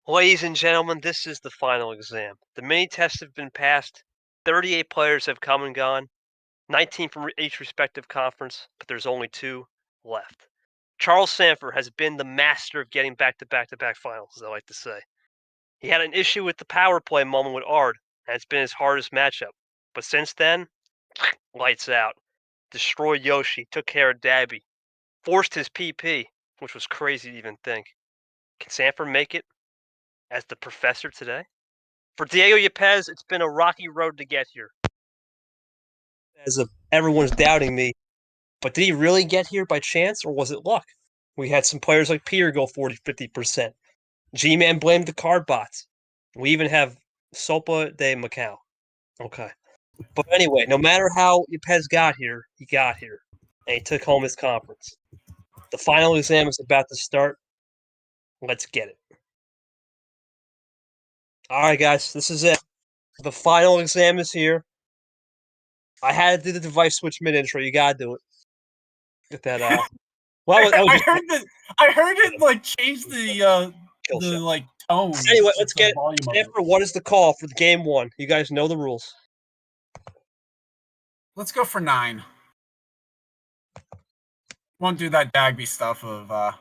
Ladies and gentlemen, this is the final exam. The mini tests have been passed. 38 players have come and gone, 19 from each respective conference, but there's only 2 left. Charles Sandfer has been the master of getting back-to-back-to-back finals, as I like to say. He had an issue with the power play moment with Ard, and it's been his hardest matchup. But since then, lights out. Destroyed Yoshi, took care of Dabby, forced his PP, which was crazy to even think. Can Sandfer make it as the professor today? For Diego Yepez, it's been a rocky road to get here. Everyone's doubting me, but did he really get here by chance, or was it luck? We had some players like Peter go 40-50%. G-Man blamed the card bots. We even have Sopa de Macau. Okay. But anyway, no matter how Yepez got here, he got here. And he took home his conference. The final exam is about to start. Let's get it. All right, guys, this is it. The final exam is here. I had to do the device switch mid-intro. You gotta do it. Get that well, I heard it like change the like tone. Anyway, let's get it. Sandfer, what is the call for game 1? You guys know the rules. Let's go for 9. Won't do that Dagby stuff of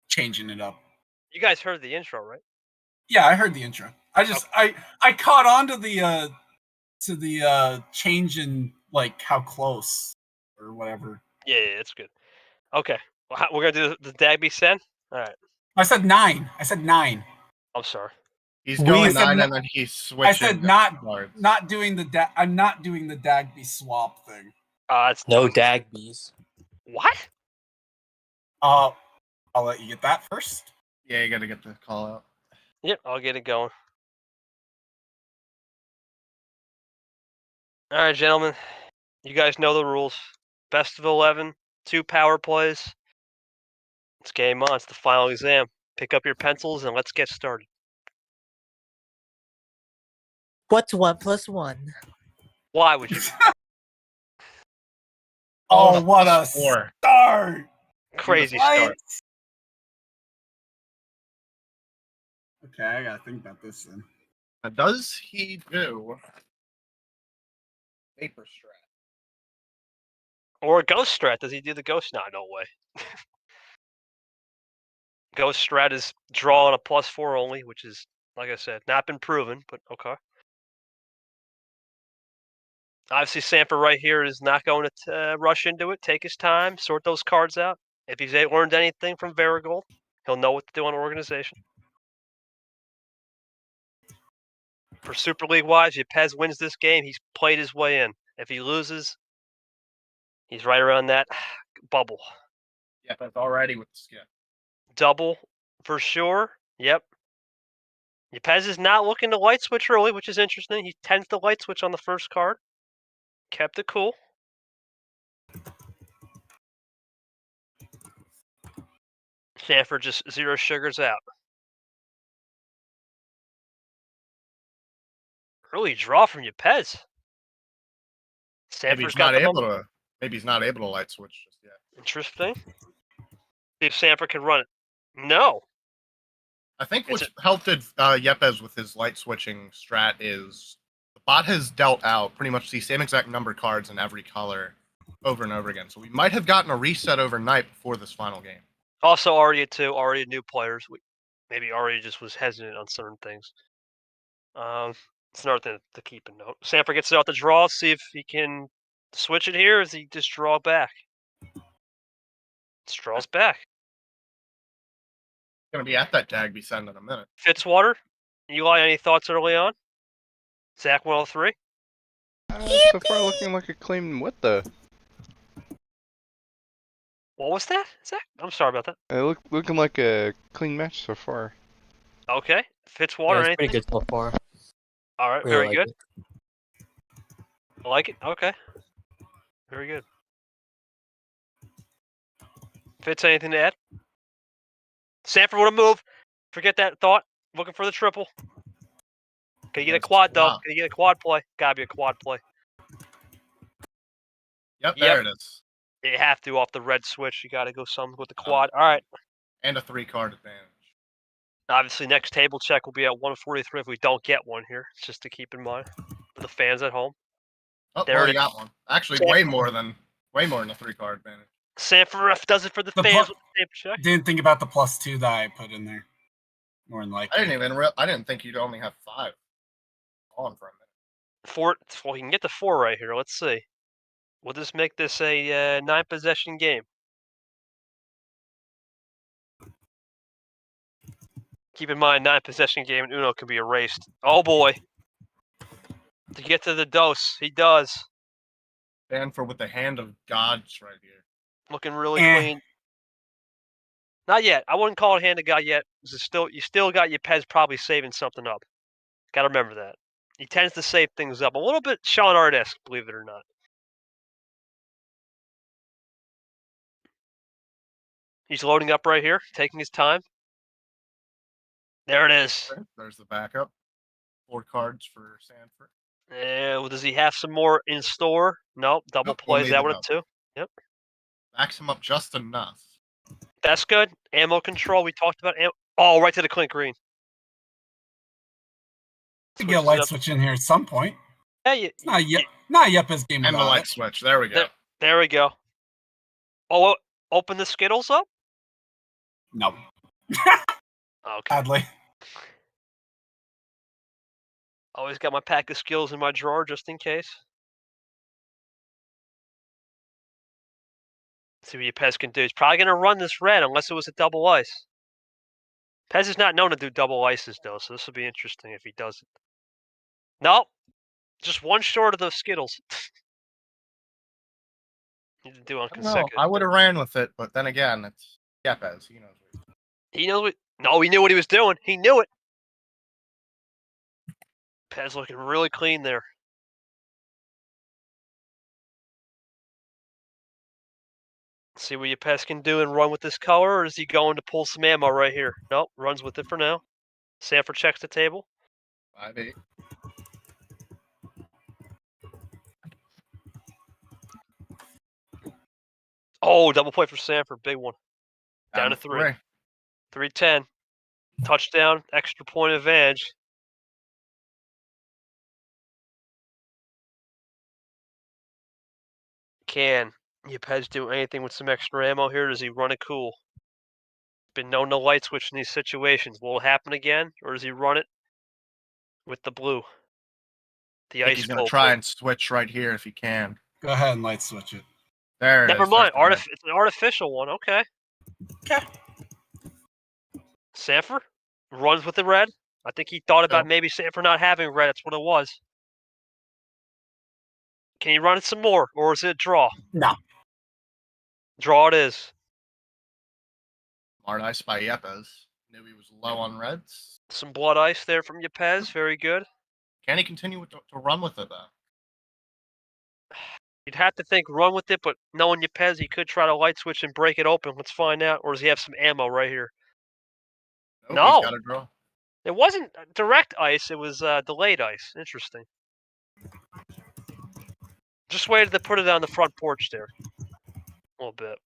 changing it up. You guys heard the intro, right? Yeah, I heard the intro. I caught on to the change in like how close or whatever. Yeah, it's good. Okay, well, we're gonna do the Dagby send. All right. I said 9. I said 9. I'm sorry. He's going 9 and then he's switching. I said not doing the I'm not doing the Dagby swap thing. It's no Dagbies. What? I'll let you get that first. Yeah, you got to get the call out. Yep, I'll get it going. All right, gentlemen, you guys know the rules. Best of 11, 2 power plays. It's game on. It's the final exam. Pick up your pencils and let's get started. What's 1 + 1? Why would you? Oh, what a start! Crazy start. Okay, I gotta think about this then. Does he do Vapor Strat? Or a Ghost Strat? Does he do the Ghost? No way. Ghost Strat is draw on a +4 only, which is, like I said, not been proven, but okay. Obviously, Sandfer right here is not going to rush into it. Take his time, sort those cards out. If he's learned anything from Varigold, he'll know what to do on organization. For Super League-wise, Yepez wins this game. He's played his way in. If he loses, he's right around that bubble. Yep, that's already with the skip. Double for sure. Yep. Yepez is not looking to light switch early, which is interesting. He tends to light switch on the first card. Kept it cool. Sandfer just 0 sugars out. Early draw from Yepez. Maybe he's not able to. Maybe he's not able to light switch just yet. Interesting. See if Sandfer can run it. No. I think what helped Yepez with his light switching strat is the bot has dealt out pretty much the same exact number of cards in every color over and over again. So we might have gotten a reset overnight before this final game. Also, Aria too. Aria new players. Maybe Aria just was hesitant on certain things. It's another thing to keep in note. Sandfer gets it out the draw. See if he can switch it here. Or does he just draw back? Just draws back. Going to be at that Dagby send in a minute. Fitzwater, Eli, any thoughts early on? Zach 103? So far looking like a clean what the? What was that, Zach? I'm sorry about that. Looking like a clean match so far. Okay. Fitzwater, anything? Pretty good so far. All right, very good. I like it. Okay. Very good. Fitz, anything to add? Sandfer want to move. Forget that thought. Looking for the triple. Can you get a quad, though? Can you get a quad play? Gotta be a quad play. Yep, there it is. You have to off the red switch. You gotta go some with the quad. All right. And a 3-card advantage. Obviously, next table check will be at 143 if we don't get one here. It's just to keep in mind for the fans at home. Oh, There well, it you got one. Actually, way more than a 3-card advantage. Sandfer ref does it for the The fans pl- with the table check. Didn't think about the +2 that I put in there. More than likely. I didn't think you'd only have 5 on for a minute. 4. Well, he can get to 4 right here. Let's see. Will this make this a 9-possession game? Keep in mind, 9-possession game in Uno can be erased. Oh boy. To get to the dose, he does. Sandfer with the hand of gods right here. Looking really clean. Not yet. I wouldn't call it hand of God yet. You still got Yepez probably saving something up. Got to remember that. He tends to save things up a little bit Sean Art-esque, believe it or not. He's loading up right here, taking his time. There it is. There's the backup. 4 cards for Sandfer. Well, does he have some more in store? Nope. Double Nope, we'll plays leave that it with up. it too. Yep. Backs him up just enough. That's good. Ammo control. We talked about ammo. Oh, right to the clink green. To get a light switch in here at some point. Yeah, Not Yepez game. And the light switch. There we go. There we go. Oh, open the Skittles up? No. Okay. Sadly. Always got my pack of skills in my drawer just in case. Let's see what Yepez can do. He's probably going to run this red unless it was a double ice. Pez is not known to do double ices, though, so this will be interesting if he does it. Nope. Just one short of those Skittles. Need to do on consecutive. I would have ran with it, but then again, it's Yepez. He knows what he's doing. He knows what... No, he knew what he was doing. He knew it. Pez looking really clean there. See what Yepez can do and run with this color, or is he going to pull some ammo right here? Nope, runs with it for now. Sandfer checks the table. 5-8. Oh, double play for Sandfer, big one. Down to 3. 3-10. Touchdown, extra point advantage. Can Yepez do anything with some extra ammo here? Does he run it cool? Been known to light switch in these situations. Will it happen again, or does he run it with the blue? The ice. He's going to try and switch right here if he can. Go ahead and light switch it. There it is. Never mind. It's an artificial one. Okay. Okay. Sandfer runs with the red. I think he thought about maybe Sandfer not having red. That's what it was. Can he run it some more, or is it a draw? No. Draw it is. Smart ice by Yepez. Knew he was low on reds. Some blood ice there from Yepez. Very good. Can he continue to run with it, though? You'd have to think run with it, but knowing Yepez, he could try to light switch and break it open. Let's find out. Or does he have some ammo right here? Nope, No. He's got a draw. It wasn't direct ice. It was delayed ice. Interesting. Just waited to put it on the front porch there. A little bit.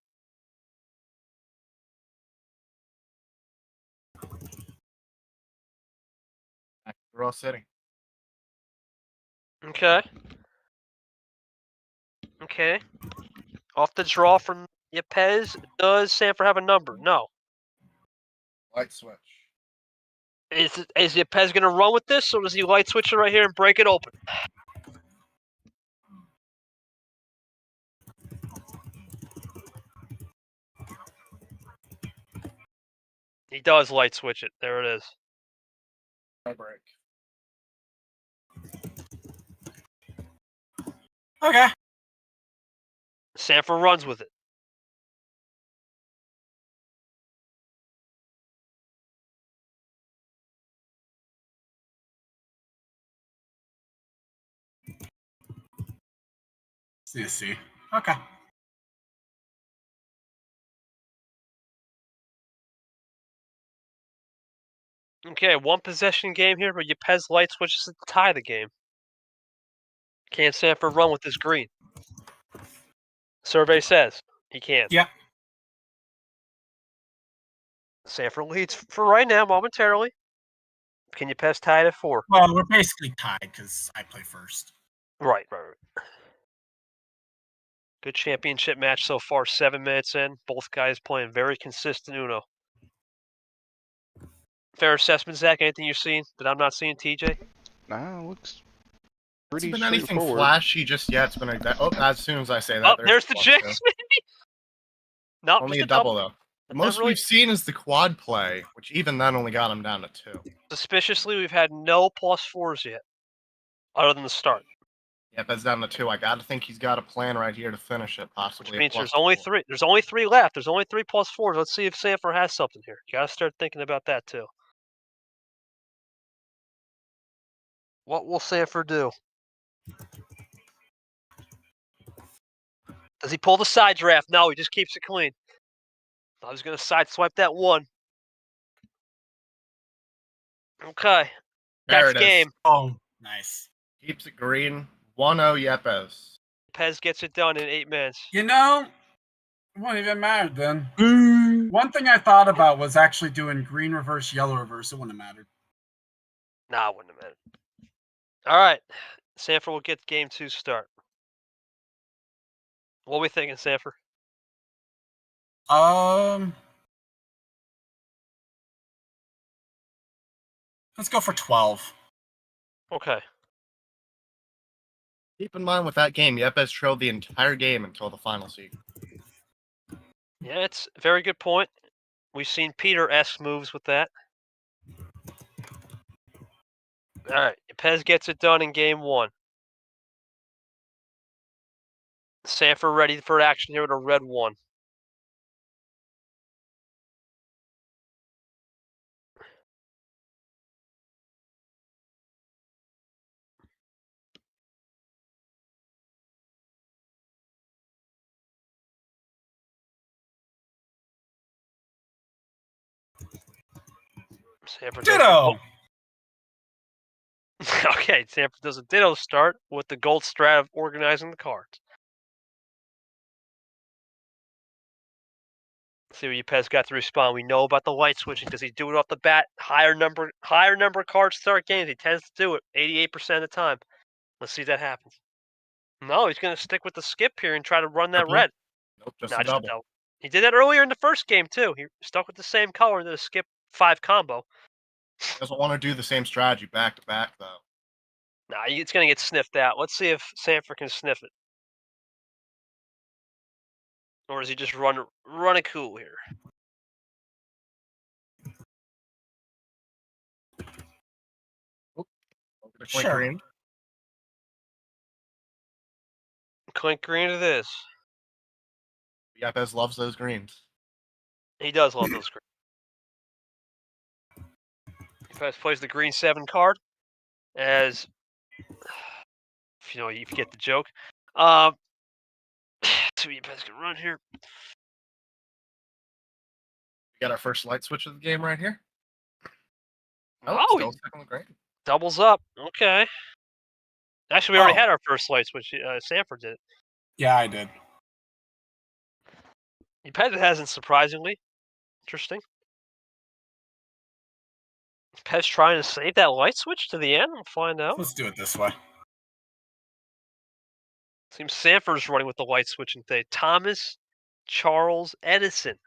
Draw sitting. Okay. Okay. Off the draw from Yepez. Does Sandfer have a number? No. Light switch. Is Yepez going to run with this, or does he light switch it right here and break it open? He does light switch it. There it is. No break. Okay. Sandfer runs with it. See. Okay. Okay, 1-possession game here, but Yepez light switches to tie the game. Can Sandfer run with this green? Survey says he can. Yeah. Sandfer leads for right now, momentarily. Can Yepez tie it at 4? Well, we're basically tied because I play first. Right. Good championship match so far, 7 minutes in. Both guys playing very consistent Uno. Fair assessment, Zach? Anything you're seeing that I'm not seeing, TJ? Nah, looks Hasn't pretty been anything straightforward. flashy just yet. It's been as soon as I say that, There's the plus jinx, two. maybe? No, Only just a double though. The most really... we've seen is the quad play, which even then only got him down to 2. Suspiciously, we've had no +4s yet, other than the start. Yep, that's down to 2. I gotta think he's got a plan right here to finish it, possibly. Which means there's only 3. There's only 3 left. There's only 3 +4s. Let's see if Sandfer has something here. You gotta start thinking about that too. What will Sandfer do? Does he pull the side draft? No, he just keeps it clean. I was gonna side swipe that 1. Okay. There That's it is. game. Oh, nice. Keeps it green. 1-0 Yepez. Pez gets it done in 8 minutes. You know, it won't even matter then. One thing I thought about was actually doing green reverse, yellow reverse. It wouldn't have mattered. Nah, it wouldn't have mattered. All right. Sandfer will get game 2 start. What are we thinking, Sandfer? Let's go for 12. Okay. Keep in mind with that game, Yepez trailed the entire game until the final seed. Yeah, it's a very good point. We've seen Peter-esque moves with that. All right, Yepez gets it done in game 1. Sandfer ready for action here with a red 1. Sandfer Ditto! Okay, Sandfer does a ditto start with the gold strat of organizing the cards. Let's see what Yepez got to respond. We know about the light switching. Does he do it off the bat? Higher number of cards start games. He tends to do it 88% of the time. Let's see if that happens. No, he's going to stick with the skip here and try to run that Triple? red. Nope, just Nah, a double. double. He did that earlier in the first game, too. He stuck with the same color and did a skip 5 combo. He doesn't want to do the same strategy back to back, though. Nah, it's going to get sniffed out. Let's see if Sandfer can sniff it. Or does he just run it cool here? Sure. Green. Clink green it is. Yepez loves those greens. He does love those greens. Yepez plays the green 7 card as, if you get the joke. So Yepez can run here. We got our first light switch of the game right here. Oh, still second with green. Doubles up. Okay. Actually, we already Oh. had our first light switch. Sandfer did it. Yeah, I did. Yepez hasn't, surprisingly. Interesting. Yepez trying to save that light switch to the end. We'll find out. Let's do it this way. Seems Sandfer's running with the light switching today. Thomas Charles Edison.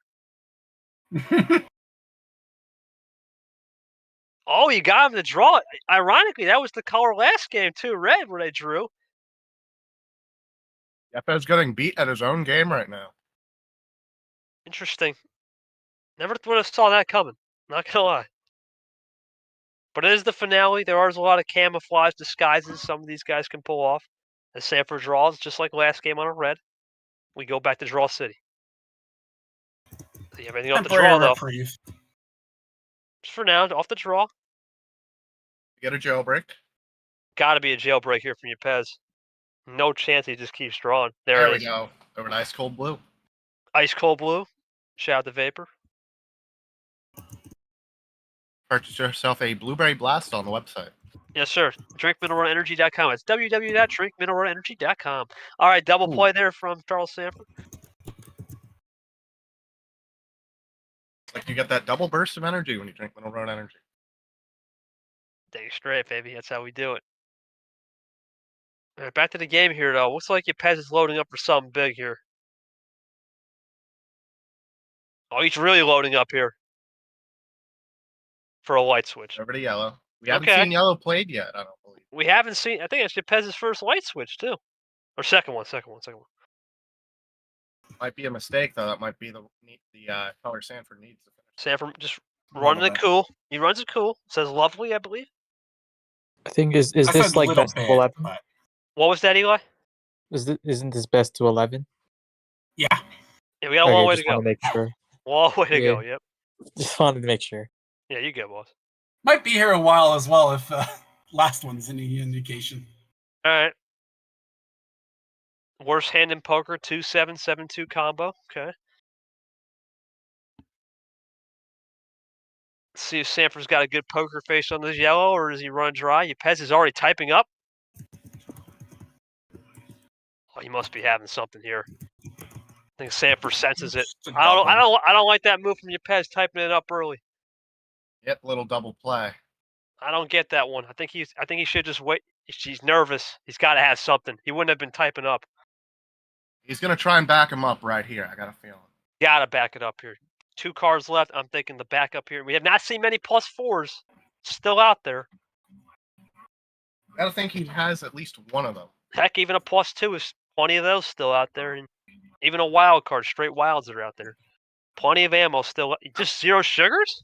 Oh, you got him to draw it. Ironically, that was the color last game too, red, where they drew. Yepez getting beat at his own game right now. Interesting. Never would have saw that coming. Not gonna lie. But it is the finale. There are a lot of camouflage disguises some of these guys can pull off. As Sandfer draws, just like last game on a red, we go back to Draw City. So you have anything off the draw, though? Reprieve. Just for now, off the draw. Get a jailbreak. Gotta be a jailbreak here from Yepez. No chance he just keeps drawing. There it is. We go. Over an ice cold blue. Ice cold blue. Shout out to Vapor. Purchase yourself a blueberry blast on the website. Yes, sir. DrinkMineralEnergy.com. It's www.drinkmineralenergy.com. All right, double play there from Charles Sandfer. Like you get that double burst of energy when you drink Mineral Road Energy. Day straight, baby. That's how we do it. All right, back to the game here, though. Looks like Yepez is loading up for something big here. Oh, he's really loading up here for a light switch. Over to yellow. We haven't Okay. seen yellow played yet, I don't believe. We haven't seen. I think it's Yepez's first light switch too, or second one. Might be a mistake though. That might be the color Sandfer needs to finish. Sandfer just running it cool. He runs it cool. Says lovely, I believe. I think is I this said like little best of bit, 11? but What was that, Eli? Isn't this best to 11? yeah. Yeah, we got a long way to just go. want to make sure. Long way to Yeah. go. Yep. Just wanted to make sure. Yeah, you go, boss. Might be here a while as well if last one's any indication. All right. Worst hand in poker, 2-7-7-2 combo. Okay. See if Sandfer's got a good poker face on this yellow, or does he run dry? Yepez is already typing up. Oh, he must be having something here. I think Sandfer senses it. I don't like that move from Yepez typing it up early. Yep, little double play. I don't get that one. I think he should just wait. He's nervous. He's got to have something. He wouldn't have been typing up. He's gonna try and back him up right here. I got a feeling. Gotta back it up here. 2 cards left. I'm thinking the backup here. We have not seen many +4s still out there. I gotta think he has at least one of them. Heck, even a +2 is plenty of those still out there, and even a wild card, straight wilds are out there. Plenty of ammo still. Just 0 sugars?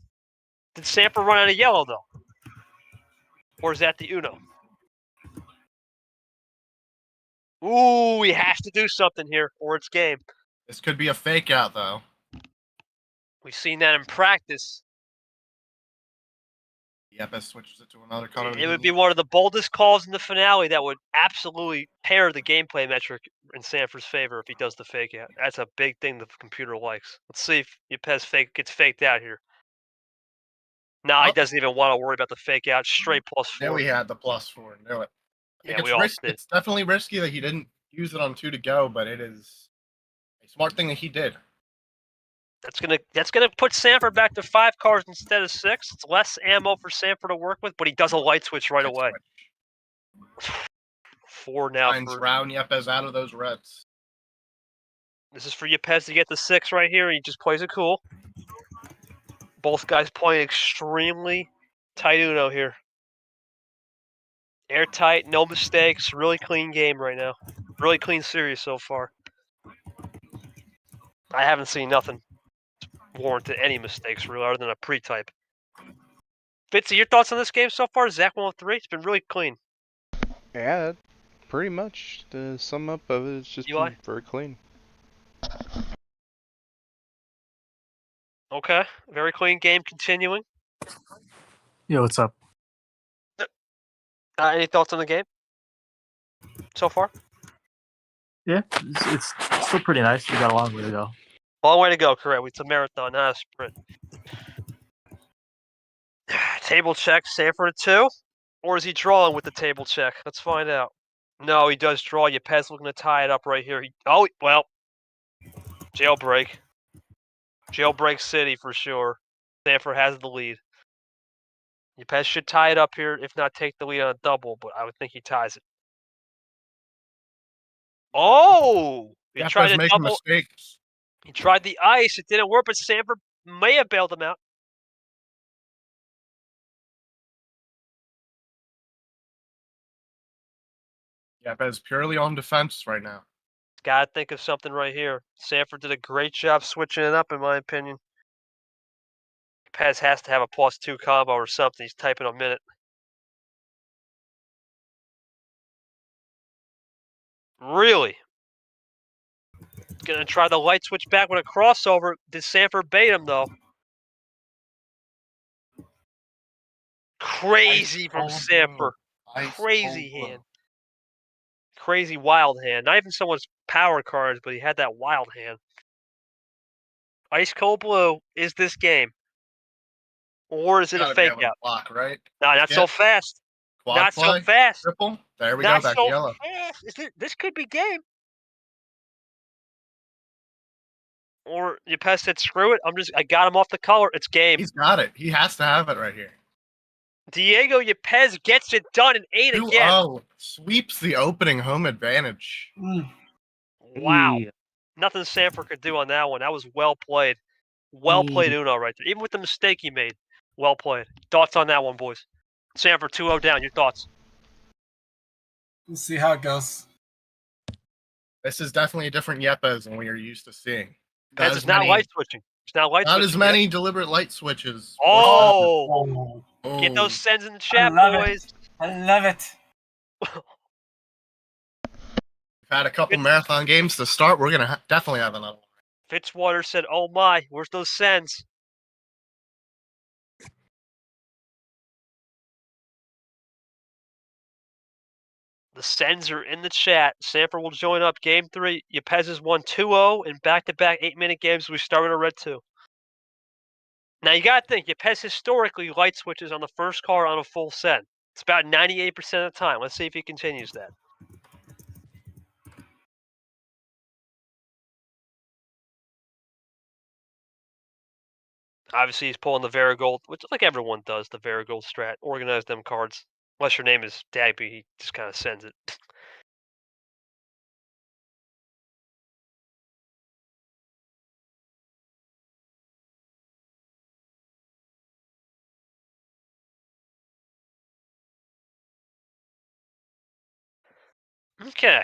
Did Sandfer run out of yellow though, or is that the Uno? Ooh, he has to do something here, or it's game. This could be a fake out though. We've seen that in practice. Yepez switches it to another color. It would be one of the boldest calls in the finale that would absolutely pair the gameplay metric in Sandfer's favor if he does the fake out. That's a big thing the computer likes. Let's see if Yepez gets faked out here. No, he doesn't even want to worry about the fake out. Straight +4. Knew he had the +4. Knew it. Yeah, we all did. It's definitely risky that he didn't use it on 2 to go, but it is a smart thing that he did. That's gonna put Sandfer back to 5 cards instead of 6. It's less ammo for Sandfer to work with, but he does a light switch right away. 4 now. Finds round Yepez out of those reds. This is for Yepez to get the 6 right here. He just plays it cool. Both guys playing extremely tight Uno here. Airtight, no mistakes, really clean game right now. Really clean series so far. I haven't seen nothing warranted any mistakes really other than a pre-type. Fitzy, your thoughts on this game so far? Zach 103? It's been really clean. Yeah, pretty much. The sum up of it is just been very clean. Okay, very clean game continuing. Yo, what's up? Any thoughts on the game so far? Yeah, it's still pretty nice. We got a long way to go. Long way to go, correct. It's a marathon, not a sprint. Table check, Sandfer to 2? Or is he drawing with the table check? Let's find out. No, he does draw. Yepez looking to tie it up right here. Well. Jailbreak. Jailbreak City for sure. Sandfer has the lead. Yepez should tie it up here, if not take the lead on a double, but I would think he ties it. Oh! He tried to double. Mistakes. He tried the ice. It didn't work, but Sandfer may have bailed him out. Yepez purely on defense right now. Gotta think of something right here. Sandfer did a great job switching it up, in my opinion. Pez has to have a +2 combo or something. He's typing a minute. Really? Gonna try the light switch back with a crossover. Did Sandfer bait him, though? Crazy from Sandfer. Crazy hand. Crazy wild hand. Not even someone's power cards, but he had that wild hand. Ice Cold Blue is this game. Or is it a fake out? Block, right? No, not so fast. Quad Not play, so fast. Triple. There we Not go. Back so to yellow. fast. This could be game. Or Yepez said, screw it. I got him off the color. It's game. He's got it. He has to have it right here. Diego Yepez gets it done in 8 again. 2-0. Sweeps the opening home advantage. Wow. Hey. Nothing Sandfer could do on that one. That was well played. Well played Uno right there. Even with the mistake he made. Well played. Thoughts on that one, boys? Sandfer 2-0 down. Your thoughts? We'll see how it goes. This is definitely a different Yepez than we are used to seeing. Yepez is not light switching. It's not light switching. Not as many deliberate light switches. Oh! Oh, Get those sends in the chat, love it. boys. I love it. We've had a couple marathon games to start. We're going to definitely have another one. Fitzwater said, oh my, where's those sends? The sends are in the chat. Sandfer will join up. Game 3. Yepez has won 2-0 in back-to-back 8-minute games. We started a red 2. Now you got to think, Yepez historically light switches on the first card on a full send. It's about 98% of the time. Let's see if he continues that. Obviously, he's pulling the Varigold, which like everyone does, the Varigold strat. Organize them cards. Unless your name is Dagby, he just kind of sends it. Okay.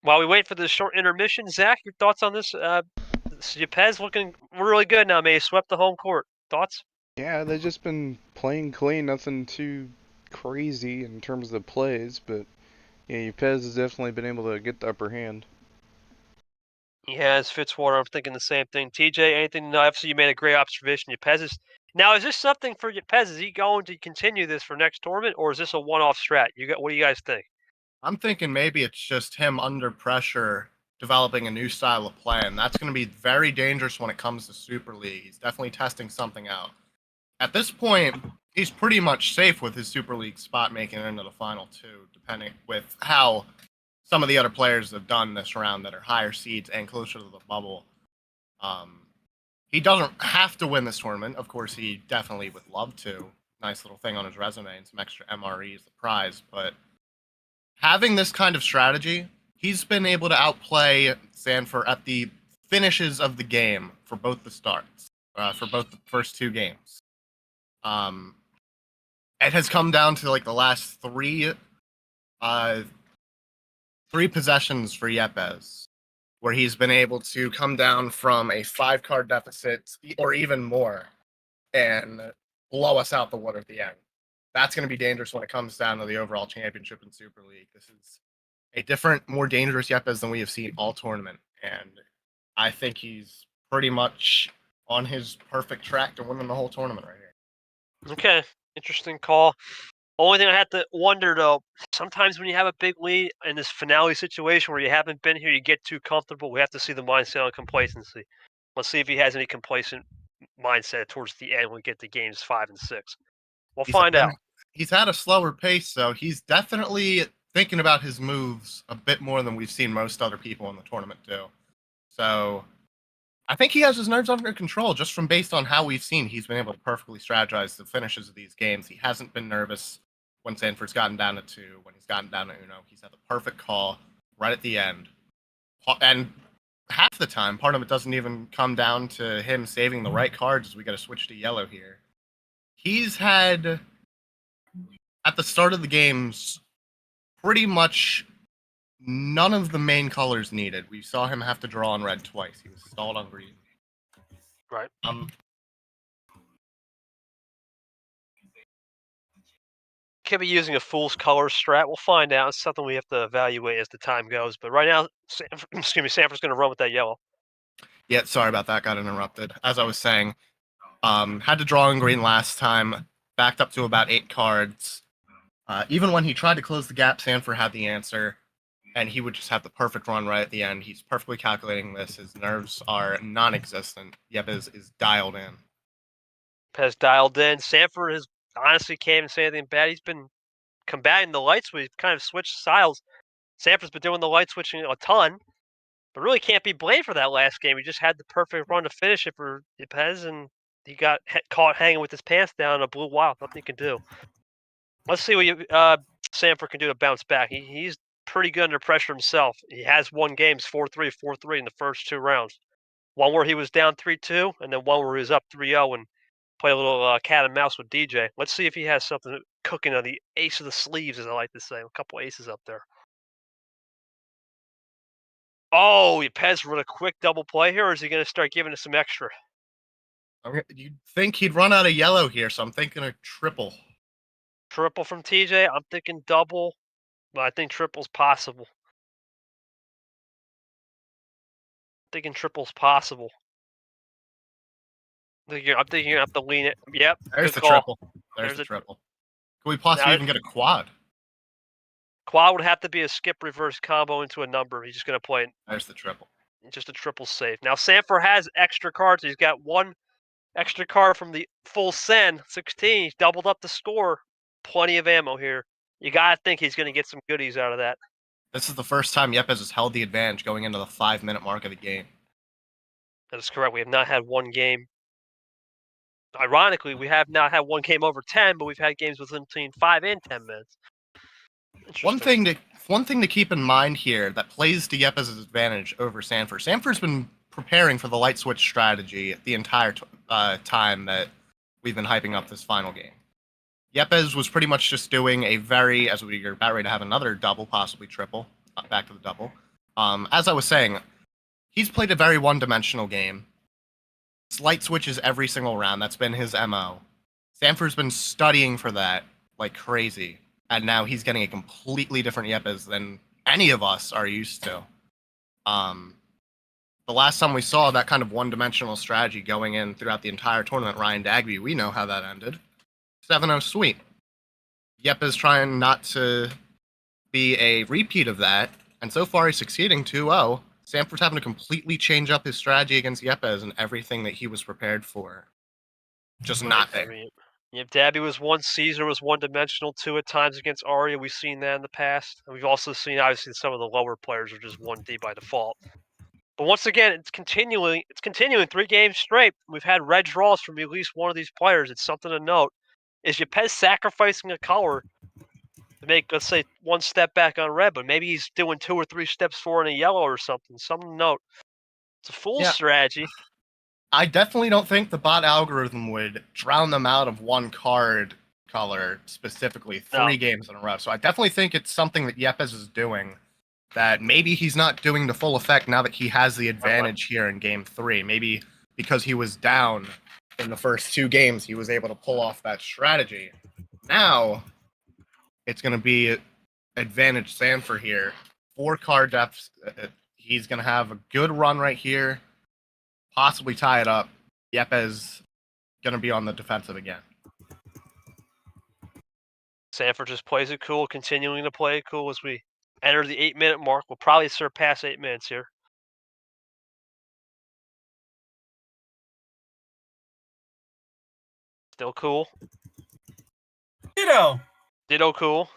While we wait for the short intermission, Zach, your thoughts on this? Yepez looking really good now, man. He swept the home court. Thoughts? Yeah, they've just been playing clean, nothing too crazy in terms of the plays, but yeah, Yepez has definitely been able to get the upper hand. He has Fitzwater. I'm thinking the same thing. TJ, anything? No, obviously you made a great observation. Yepez is now. Is this something for Yepez? Is he going to continue this for next tournament, or is this a one-off strat? What do you guys think? I'm thinking maybe it's just him under pressure developing a new style of play, and that's going to be very dangerous when it comes to Super League. He's definitely testing something out. At this point, he's pretty much safe with his Super League spot making it into the final 2, depending with how some of the other players have done this round that are higher seeds and closer to the bubble. He doesn't have to win this tournament. Of course, he definitely would love to. Nice little thing on his resume and some extra MRE is the prize, but having this kind of strategy, he's been able to outplay Sandfer at the finishes of the game for both the starts, for both the first 2 games. It has come down to like the last 3 possessions for Yepez, where he's been able to come down from a 5-card deficit or even more and blow us out the water at the end. That's going to be dangerous when it comes down to the overall championship in Super League. This is a different, more dangerous Yepez than we have seen all tournament, and I think he's pretty much on his perfect track to winning the whole tournament right here. Okay, interesting call. Only thing I have to wonder, though, sometimes when you have a big lead in this finale situation where you haven't been here, you get too comfortable. We have to see the mindset on complacency. Let's see if he has any complacent mindset towards the end when we get to games 5 and 6. We'll find out. He's had a slower pace, so he's definitely thinking about his moves a bit more than we've seen most other people in the tournament do. So I think he has his nerves under control just from based on how we've seen he's been able to perfectly strategize the finishes of these games. He hasn't been nervous when Sandfer's gotten down to 2, when he's gotten down to Uno. He's had the perfect call right at the end. And half the time, part of it doesn't even come down to him saving the right cards as we got to switch to yellow here. He's had, at the start of the games, pretty much none of the main colors needed. We saw him have to draw on red twice. He was stalled on green. Right. Could be using a fool's color strat. We'll find out. It's something we have to evaluate as the time goes. But right now, Sandfer's going to run with that yellow. Yeah, sorry about that. Got interrupted. As I was saying, had to draw on green last time. Backed up to about 8 cards. Even when he tried to close the gap, Sandfer had the answer. And he would just have the perfect run right at the end. He's perfectly calculating this. His nerves are non-existent. Yepez is dialed in. Yepez dialed in. Sandfer has honestly can't even say anything bad. He's been combating the light switch. We've kind of switched styles. Sandfer's been doing the light switching a ton. but really can't be blamed for that last game. He just had the perfect run to finish it for Yepez, and he got caught hanging with his pants down in a blue wild. Nothing he can do. Let's see what Sandfer can do to bounce back. He's pretty good under pressure himself. He has won games 4-3, 4-3 in the first 2 rounds. One where he was down 3-2, and then one where he was up 3-0 and play a little cat and mouse with DJ. Let's see if he has something cooking on the ace of the sleeves, as I like to say. A couple aces up there. Oh, Yepez with a quick double play here, or is he going to start giving us some extra? You'd think he'd run out of yellow here, so I'm thinking a triple. Triple from TJ. I'm thinking double, but I think triple's possible. Thinking triple's possible. I'm thinking you're going to have to lean it. Yep. There's the call. triple. There's the triple. Can we possibly even get a quad? Quad would have to be a skip reverse combo into a number. He's just going to play it. There's the triple. Just a triple safe. Now, Sandfer has extra cards. He's got one extra card from the full Sen, 16. He's doubled up the score. Plenty of ammo here. You got to think he's going to get some goodies out of that. This is the first time Yepez has held the advantage going into the 5-minute mark of the game. That is correct. We have not had one game. Ironically, we have not had one game over 10, but we've had games between 5 and 10 minutes. One thing to keep in mind here that plays to Yepez's advantage over Sandfer. Sandfer's been preparing for the light switch strategy the entire time that we've been hyping up this final game. Yepez was pretty much just doing a very, as we are about ready to have another double, possibly triple, back to the double. As I was saying, he's played a very one-dimensional game. It's light switches every single round. That's been his MO. Sandfer's been studying for that like crazy. And now he's getting a completely different Yepez than any of us are used to. The last time we saw that kind of one-dimensional strategy going in throughout the entire tournament, Ryan Dagby, we know how that ended. 7-0 sweep. Yepez trying not to be a repeat of that, and so far he's succeeding 2-0. Sandfer's having to completely change up his strategy against Yepez and everything that he was prepared for. Just not there. Yep, Dabby was one, Caesar was one-dimensional too at times against Arya. We've seen that in the past. And we've also seen, obviously, some of the lower players are just 1D by default. But once again, it's continuing 3 games straight. We've had red draws from at least one of these players. It's something to note. Is Yepez sacrificing a color to make, let's say, one step back on red, but maybe he's doing 2 or 3 steps forward in a yellow or something. Something to note. It's a fool's strategy. I definitely don't think the bot algorithm would drown them out of one card color specifically 3 games in a row. So I definitely think it's something that Yepez is doing that maybe he's not doing to full effect now that he has the advantage here in game 3. Maybe because he was down in the first 2 games, he was able to pull off that strategy. Now it's going to be advantage Sandfer here. 4 card depths. He's going to have a good run right here. Possibly tie it up. Yepez going to be on the defensive again. Sandfer just plays it cool, continuing to play it cool as we enter the 8-minute mark. We'll probably surpass 8 minutes here. Still cool. Ditto cool.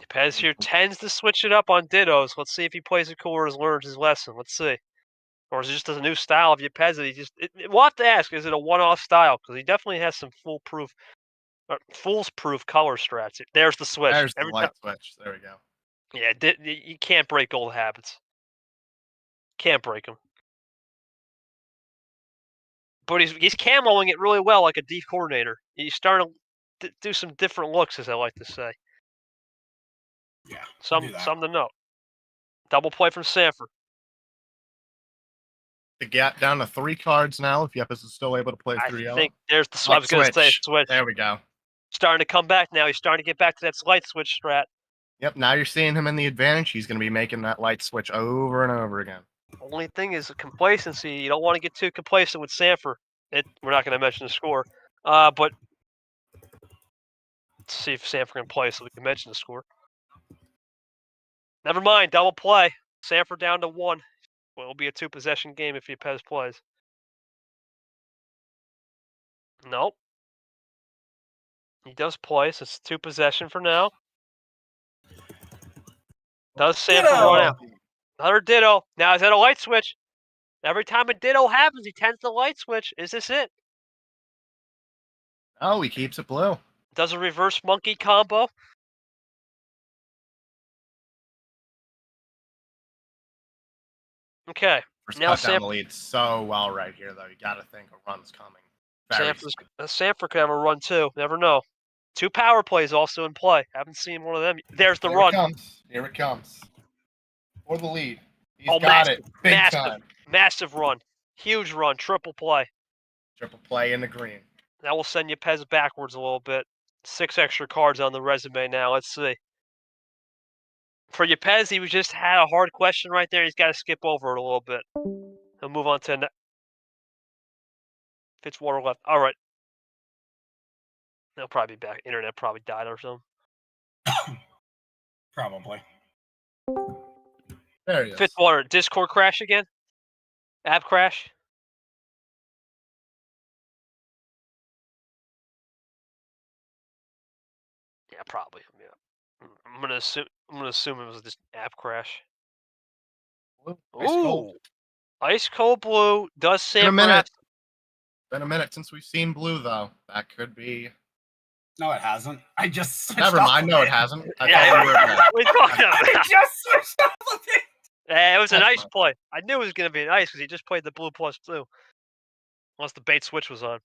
Yepez here tends to switch it up on Dittos. Let's see if he plays it cool or has learned his lesson. Let's see. Or is it just a new style of Yepez that he just... we'll have to ask, is it a one-off style? Because he definitely has some foolproof color strats. There's the switch. There's the light switch. There we go. Yeah, you can't break old habits. Can't break them. But he's camoing it really well like a D coordinator. He's starting to do some different looks, as I like to say. Yeah. Something to note. Double play from Sandfer. The gap down to 3 cards now if Yepez is still able to play 3-0. I think there's the switch. I was going to say switch. There we go. Starting to come back now. He's starting to get back to that light switch strat. Yep, now you're seeing him in the advantage. He's going to be making that light switch over and over again. Only thing is complacency. You don't want to get too complacent with Sandfer. We're not going to mention the score. But let's see if Sandfer can play so we can mention the score. Never mind. Double play. Sandfer down to 1. Well, it'll be a 2-possession game if Yepez plays. Nope. He does play, so it's 2 possession for now. Does Sandfer run out? Another ditto. Now is that a light switch? Every time a ditto happens, he tends to light switch. Is this it? Oh, he keeps it blue. Does a reverse monkey combo? Okay. First Now cut down the lead so well right here, though. You got to think a run's coming. Sandfer could have a run too. Never know. 2 power plays also in play. Haven't seen one of them. There's the run. Here it comes. For the lead. He's got massive, it. Big massive, time. massive run. Huge run. Triple play. Triple play in the green. That will send Yepez backwards a little bit. 6 extra cards on the resume now. Let's see. For Yepez, he just had a hard question right there. He's got to skip over it a little bit. He'll move on to Fitzwater left. All right. They'll probably be back. Internet probably died or something. Probably. There he is. Fitzwater, Discord crash again? App crash? Yeah, probably. Yeah. I'm gonna assume it was this app crash. Blue. Ooh, ice cold blue does Been a Sandfer. minute. Been a minute since we've seen blue, though. That could be. No, it hasn't. I just switched Never off mind. of No, it. it hasn't. I Yeah, thought we were. we talking I about. just switched off of it. Yeah, it was an That's ice fine. play. I knew it was gonna be an ice because he just played the blue +2. Unless the bait switch was on.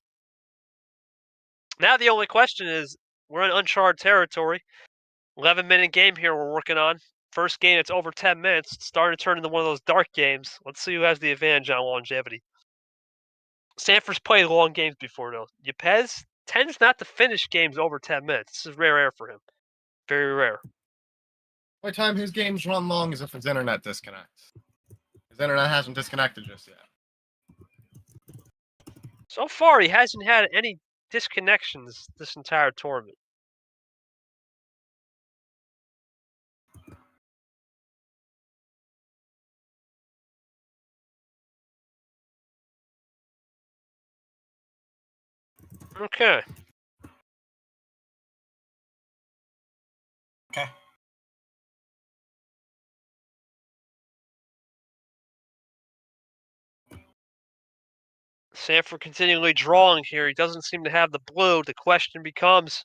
Now the only question is, we're in uncharted territory. 11-minute game here we're working on. First game, it's over 10 minutes. It's starting to turn into one of those dark games. Let's see who has the advantage on longevity. Sandfer's played long games before, though. Yepez tends not to finish games over 10 minutes. This is rare air for him. Very rare. By the time his games run long is if his internet disconnects. His internet hasn't disconnected just yet. So far, he hasn't had any disconnections this entire tournament. Okay. Okay. Sandfer continually drawing here. He doesn't seem to have the blue. The question becomes,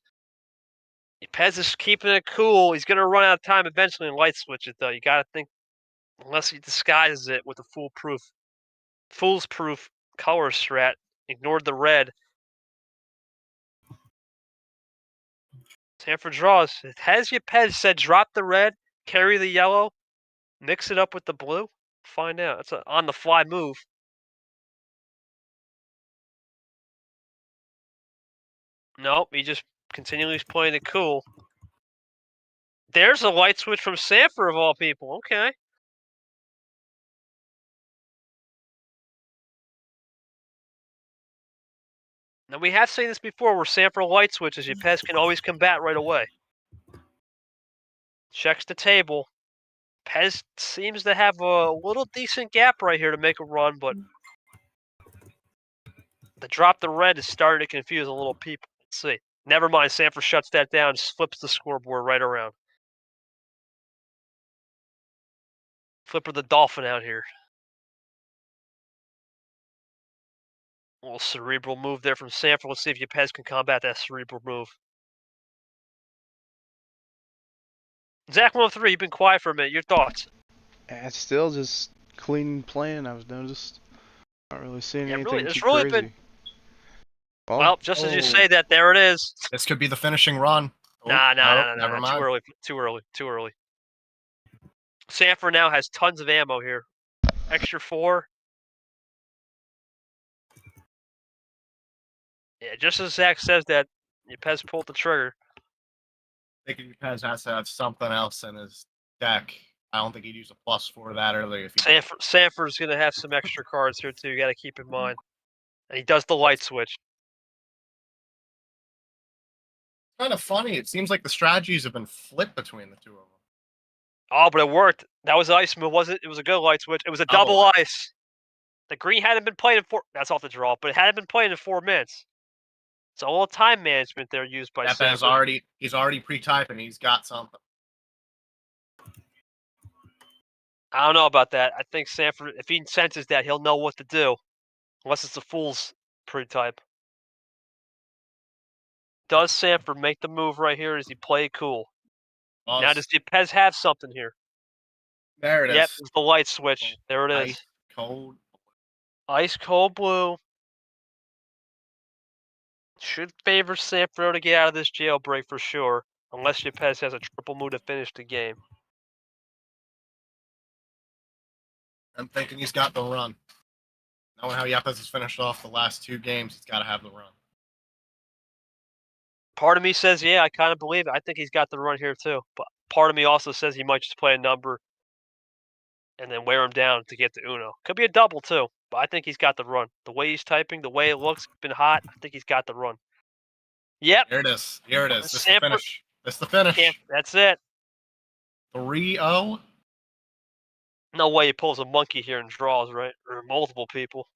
Yepez is keeping it cool. He's going to run out of time eventually and light switch it, though. You got to think, unless he disguises it with a fool's proof color strat, ignored the red. Sandfer draws. Has Yepez said drop the red, carry the yellow, mix it up with the blue? Find out. It's an on-the-fly move. Nope, he just continually playing it cool. There's a light switch from Sandfer of all people. Okay. Now we have seen this before where Sandfer light switches, Yepez can always combat right away. Checks the table. Pez seems to have a little decent gap right here to make a run, but the drop the red is starting to confuse a little people. Let's see. Never mind, Sandfer shuts that down, just flips the scoreboard right around. Flipper the dolphin out here. A little cerebral move there from Sandfer. Let's see if Yepez can combat that cerebral move. Zach 103, you've been quiet for a minute. Your thoughts? It's still just clean playing, I've noticed. Not really seeing anything it's too really crazy. Well, just as you say that, there it is. This could be the finishing run. Oh, Nah, never mind. Too early. Sandfer now has tons of ammo here. Extra 4. Yeah, just as Zach says that, Yepez pulled the trigger. I think Yepez has to have something else in his deck. I don't think he'd use a +4 that early. If he Sandfer's going to have some extra cards here, too. You got to keep in mind. And he does the light switch. kind of funny. It seems like the strategies have been flipped between the two of them. Oh, but it worked. That was ice move, wasn't it? It was a good light switch. It was a double ice. The green hadn't been played in 4. That's off the draw, but it hadn't been played in 4 minutes. It's all time management there used by Yepez Sandfer. he's already pre-typing. He's got something. I don't know about that. I think Sandfer, if he senses that, he'll know what to do. Unless it's a fool's pre-type. Does Sandfer make the move right here? Does he play it cool? Now, does Yepez have something here? There it is. Yep, it's the light switch. There it is. Ice cold. Ice cold blue. Should favor Sandfer to get out of this jailbreak for sure. Unless Yepez has a triple move to finish the game. I'm thinking he's got the run. Knowing how Yepez has finished off the last 2 games, he's got to have the run. Part of me says, yeah, I kind of believe it. I think he's got the run here too. But part of me also says he might just play a number and then wear him down to get the Uno. Could be a double too, but I think he's got the run. The way he's typing, the way it looks, been hot. I think he's got the run. Yep. Here it is. Here it is. This is the Sandfer- finish. This is the finish. Yeah, that's it. 3-0. No way he pulls a monkey here and draws, right? Or multiple people.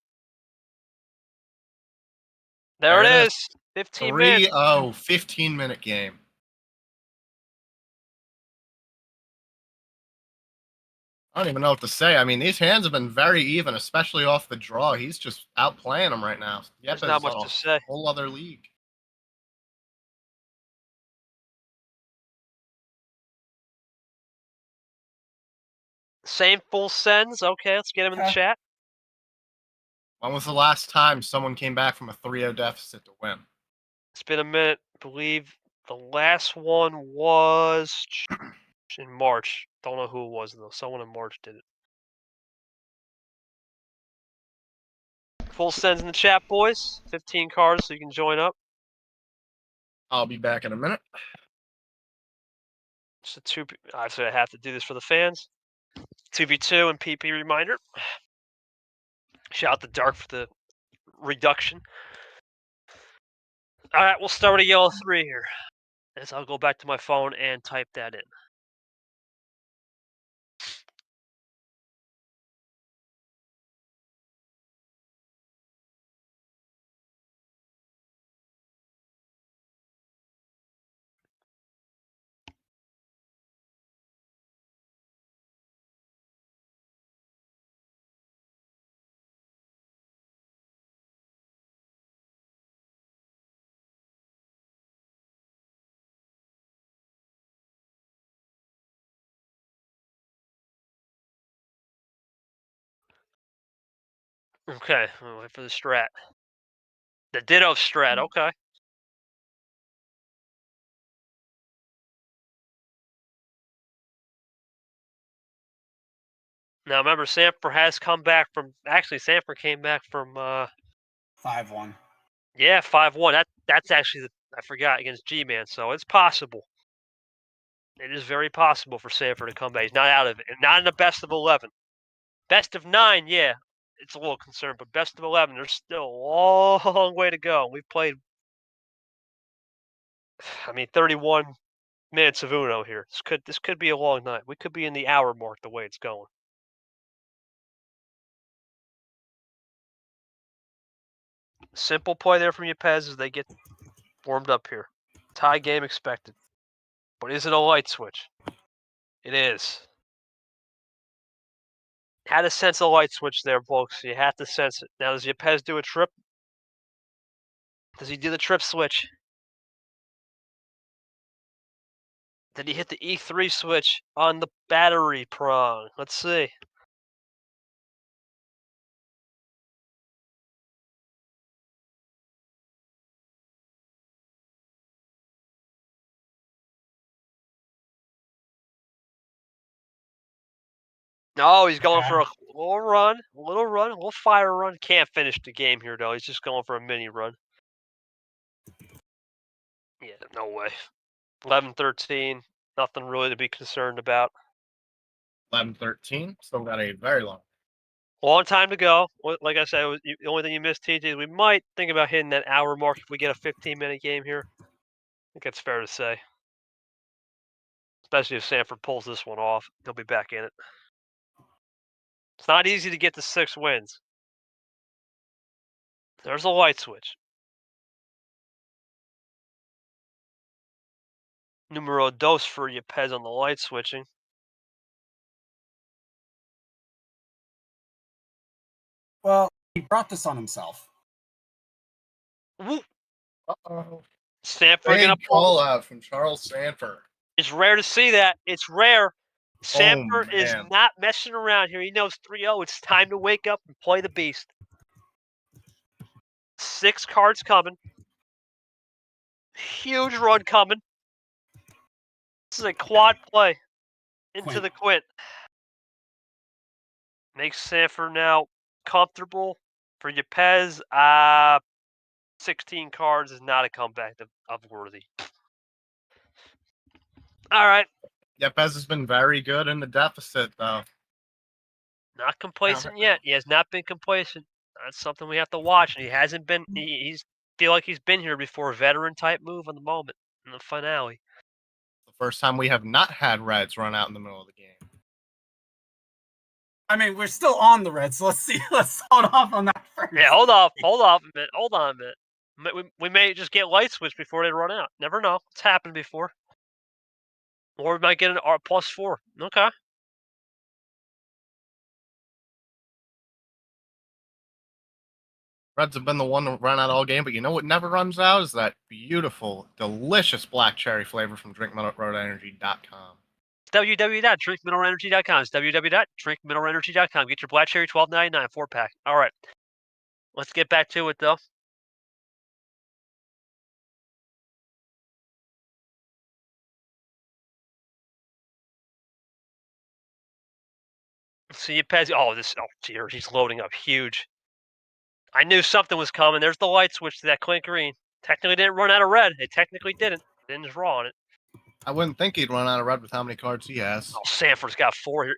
There it is. 15 minutes. 3-0. 15-minute game. I don't even know what to say. I mean, these hands have been very even, especially off the draw. He's just outplaying them right now. There's Yepez not is much on to a say. whole other league. Same full sends. Okay, let's get him in the chat. When was the last time someone came back from a 3-0 deficit to win? It's been a minute. I believe the last one was in March. Don't know who it was though. Someone in March did it. Full sends in the chat, boys. 15 cards, so you can join up. I'll be back in a minute. Just a 2. Obviously, I have to do this for the fans. 2v2 and PP reminder. Shout out to Dark for the reduction. All right, we'll start with a yellow 3 here. As I'll go back to my phone and type that in. Okay, I'll wait for the strat. The Ditto strat, okay. Now remember, Sandfer has come back from. Actually, Sandfer came back from. 5-1. Yeah, 5-1. That's actually I forgot against G-Man, so it's possible. It is very possible for Sandfer to come back. He's not out of it, and not in the best of 11. Best of 9, yeah, it's a little concerned, but best of 11, there's still a long way to go. We've played, 31 minutes of Uno here. This could be a long night. We could be in the hour mark the way it's going. Simple play there from Yepez as they get warmed up here. Tie game expected. But is it a light switch? It is. Had to sense a light switch there, folks. You have to sense it. Now, does Yepez do a trip? Does he do the trip switch? Did he hit the E3 switch on the battery prong? Let's see. No, he's going for a little run, a little fire run. Can't finish the game here, though. He's just going for a mini run. Yeah, no way. 11-13. Nothing really to be concerned about. 11-13. Still got a very long. Long time to go. Like I said, the only thing you missed, TJ, is we might think about hitting that hour mark if we get a 15-minute game here. I think that's fair to say. Especially if Sandfer pulls this one off. He'll be back in it. It's not easy to get to 6 wins. There's a light switch. Numero dos for Yepez on the light switching. Well, he brought this on himself. Woo! Uh-oh. Sandfer Big gonna call out from Charles Sandfer. It's rare to see that. It's rare. Sandfer is man. not messing around here. He knows 3-0. It's time to wake up and play the beast. 6 cards coming. Huge run coming. This is a quad play into Quint. the quint. Makes Sandfer now comfortable for Yepez. 16 cards is not a comeback of worthy. All right. Yepez has been very good in the deficit, though. Not complacent yet. He has not been complacent. That's something we have to watch. And he hasn't been. He's feel like he's been here before. Veteran type move on the moment in the finale. The first time we have not had Reds run out in the middle of the game. I mean, we're still on the Reds, so let's see. Let's hold off on that first. Yeah, hold on a minute. Hold on a minute. We may just get light switch before they run out. Never know. It's happened before. Or we might get an R +4. Okay. Reds have been the one to run out all game, but you know what never runs out is that beautiful, delicious black cherry flavor from drinkmineralenergy.com. www.drinkmineralenergy.com. It's www.drinkmineralenergy.com. Get your black cherry $12.99 4-pack. All right. Let's get back to it though. See Yepez. Oh, dear, he's loading up huge. I knew something was coming. There's the light switch to that Clint Green. Technically didn't run out of red. It technically didn't. Didn't just draw on it. I wouldn't think he'd run out of red with how many cards he has. Oh, Sanford's got 4 here.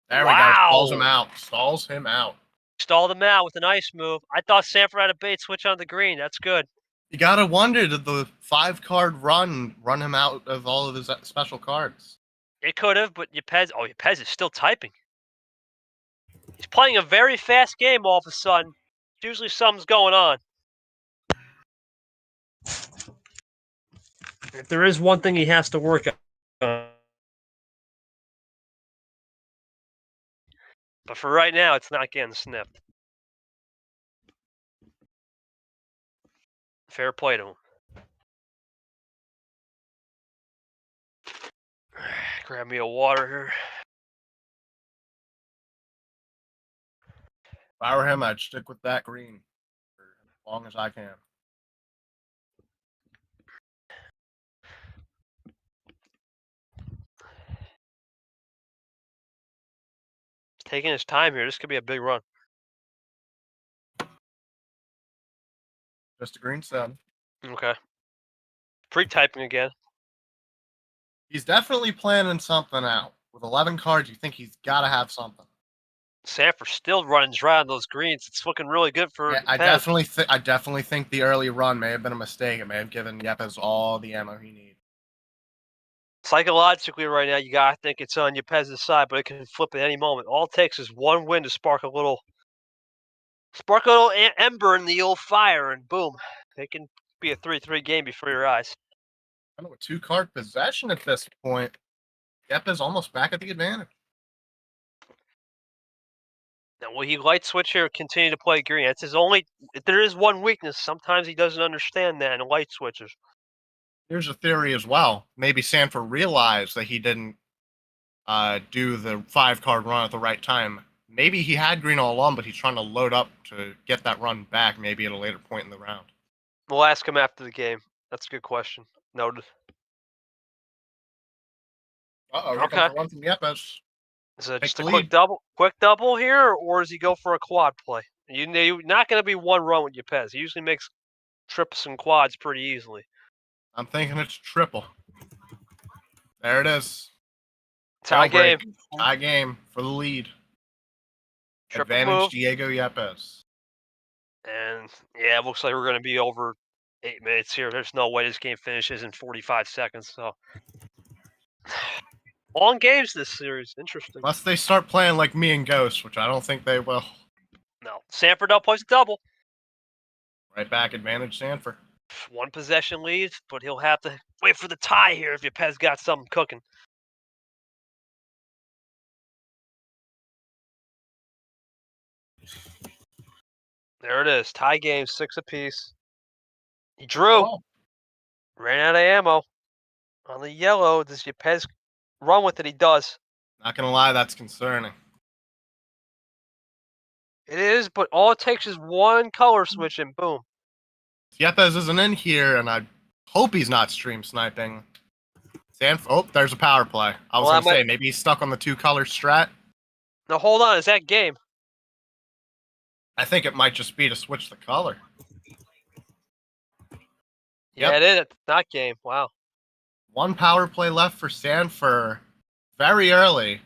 There we go. Stalls him out. Stalls him out. Stalled him out with a nice move. I thought Sanford had a bait switch on the green. That's good. You gotta wonder, did the 5-card run him out of all of his special cards? It could have, but Yepez. Oh, Yepez is still typing. He's playing a very fast game all of a sudden. Usually something's going on. If there is one thing he has to work on. But for right now, it's not getting snipped. Fair play to him. Grab me a water here. If I were him, I'd stick with that green for as long as I can. He's taking his time here. This could be a big run. Just a green 7. Okay. Pre-typing again. He's definitely planning something out. With 11 cards, you think he's got to have something. Sanford still running dry on those greens. It's looking really good for. Yeah, I definitely think the early run may have been a mistake. It may have given Yepez all the ammo he needs. Psychologically, right now, you gotta think it's on Yepez's side, but it can flip at any moment. All it takes is one win to spark a little ember in the old fire, and boom, it can be a 3-3 game before your eyes. I know, with 2-card possession at this point, Yepez almost back at the advantage. Now, will he light switch here or continue to play green? That's his only. There is one weakness. Sometimes he doesn't understand that in light switches. Here's a theory as well. Maybe Sandfer realized that he didn't do the 5-card run at the right time. Maybe he had green all along, but he's trying to load up to get that run back maybe at a later point in the round. We'll ask him after the game. That's a good question. Noted. Here Okay. comes a run from Yepez. Is it Take just the a lead. quick double here, or does he go for a quad play? You're not going to be one run with Yepez. He usually makes triples and quads pretty easily. I'm thinking it's triple. There it is. Tie game. Tie game for the lead. Triple Advantage move. Diego Yepez. And yeah, it looks like we're going to be over 8 minutes here. There's no way this game finishes in 45 seconds. So long games this series. Interesting. Unless they start playing like me and Ghost, which I don't think they will. No. Sanford now plays a double. Right back, advantage Sandfer. One possession lead, but he'll have to wait for the tie here if Yepez got something cooking. There it is. Tie game, 6 apiece. He drew. Oh, Ran out of ammo. On the yellow, does Yepez run with it? He does. not gonna lie, that's concerning. It is, but all it takes is one color switch and boom. Yepez isn't in here, and I hope he's not stream sniping. Oh, there's a power play. I was Well, gonna say maybe he's stuck on the 2-color strat. Now hold on, is that game? I think it might just be to switch the color. Yeah, Yep. it is. It's not game. Wow. 1 power play left for Sandfer. Very early.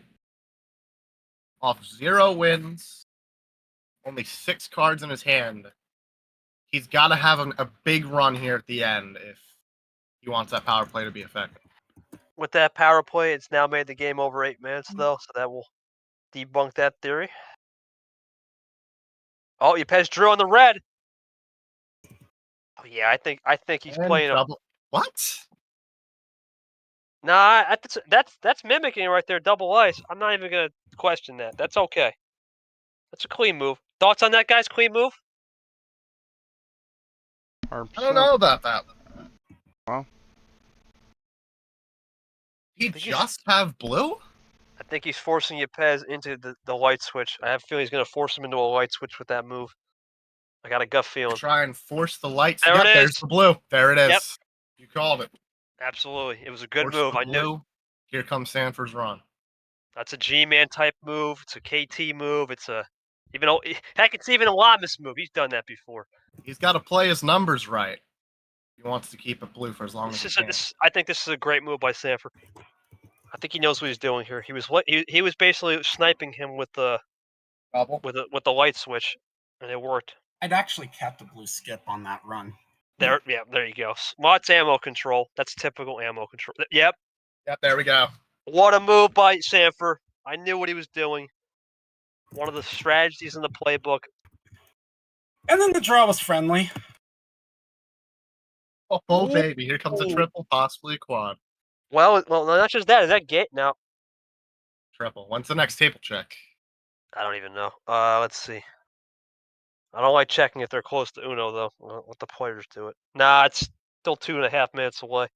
Off 0 wins. Only 6 cards in his hand. He's got to have a big run here at the end if he wants that power play to be effective. With that power play, it's now made the game over 8 minutes, though, so that will debunk that theory. Oh, Yepez drew on the red. Oh yeah, I think he's And playing. double. What? Nah, that's mimicking right there, double ice. I'm not even gonna question that. That's okay. That's a clean move. Thoughts on that, guys? Clean move? 100%. I don't know about that. Wow. He think he's- just have blue? I think he's forcing Yepez into the light switch. I have a feeling he's gonna force him into a light switch with that move. I got a gut feeling. Try and force the lights. There Yep, it there's is. the blue. There it is. Yep. You called it. Absolutely, it was a good Force move. the I knew. blue. Here comes Sanford's run. That's a G-man type move. It's a KT move. It's a heck, it's even a Lamas move. He's done that before. He's got to play his numbers right. He wants to keep it blue for as long as he can. I think this is a great move by Sandfer. I think he knows what he's doing here. He was basically sniping him with the Double. with the light switch, and it worked. I'd actually kept a blue skip on that run. There you go. Well, it's ammo control. That's typical ammo control. Yep. Yep, there we go. What a move by Sandfer. I knew what he was doing. One of the strategies in the playbook. And then the draw was friendly. Oh, baby. Here comes a Ooh. triple, possibly a quad. Well, not just that. Is that gate now? Triple. When's the next table check? I don't even know. Let's see. I don't like checking if they're close to Uno, though. Let the players do it. Nah, it's still 2.5 minutes away.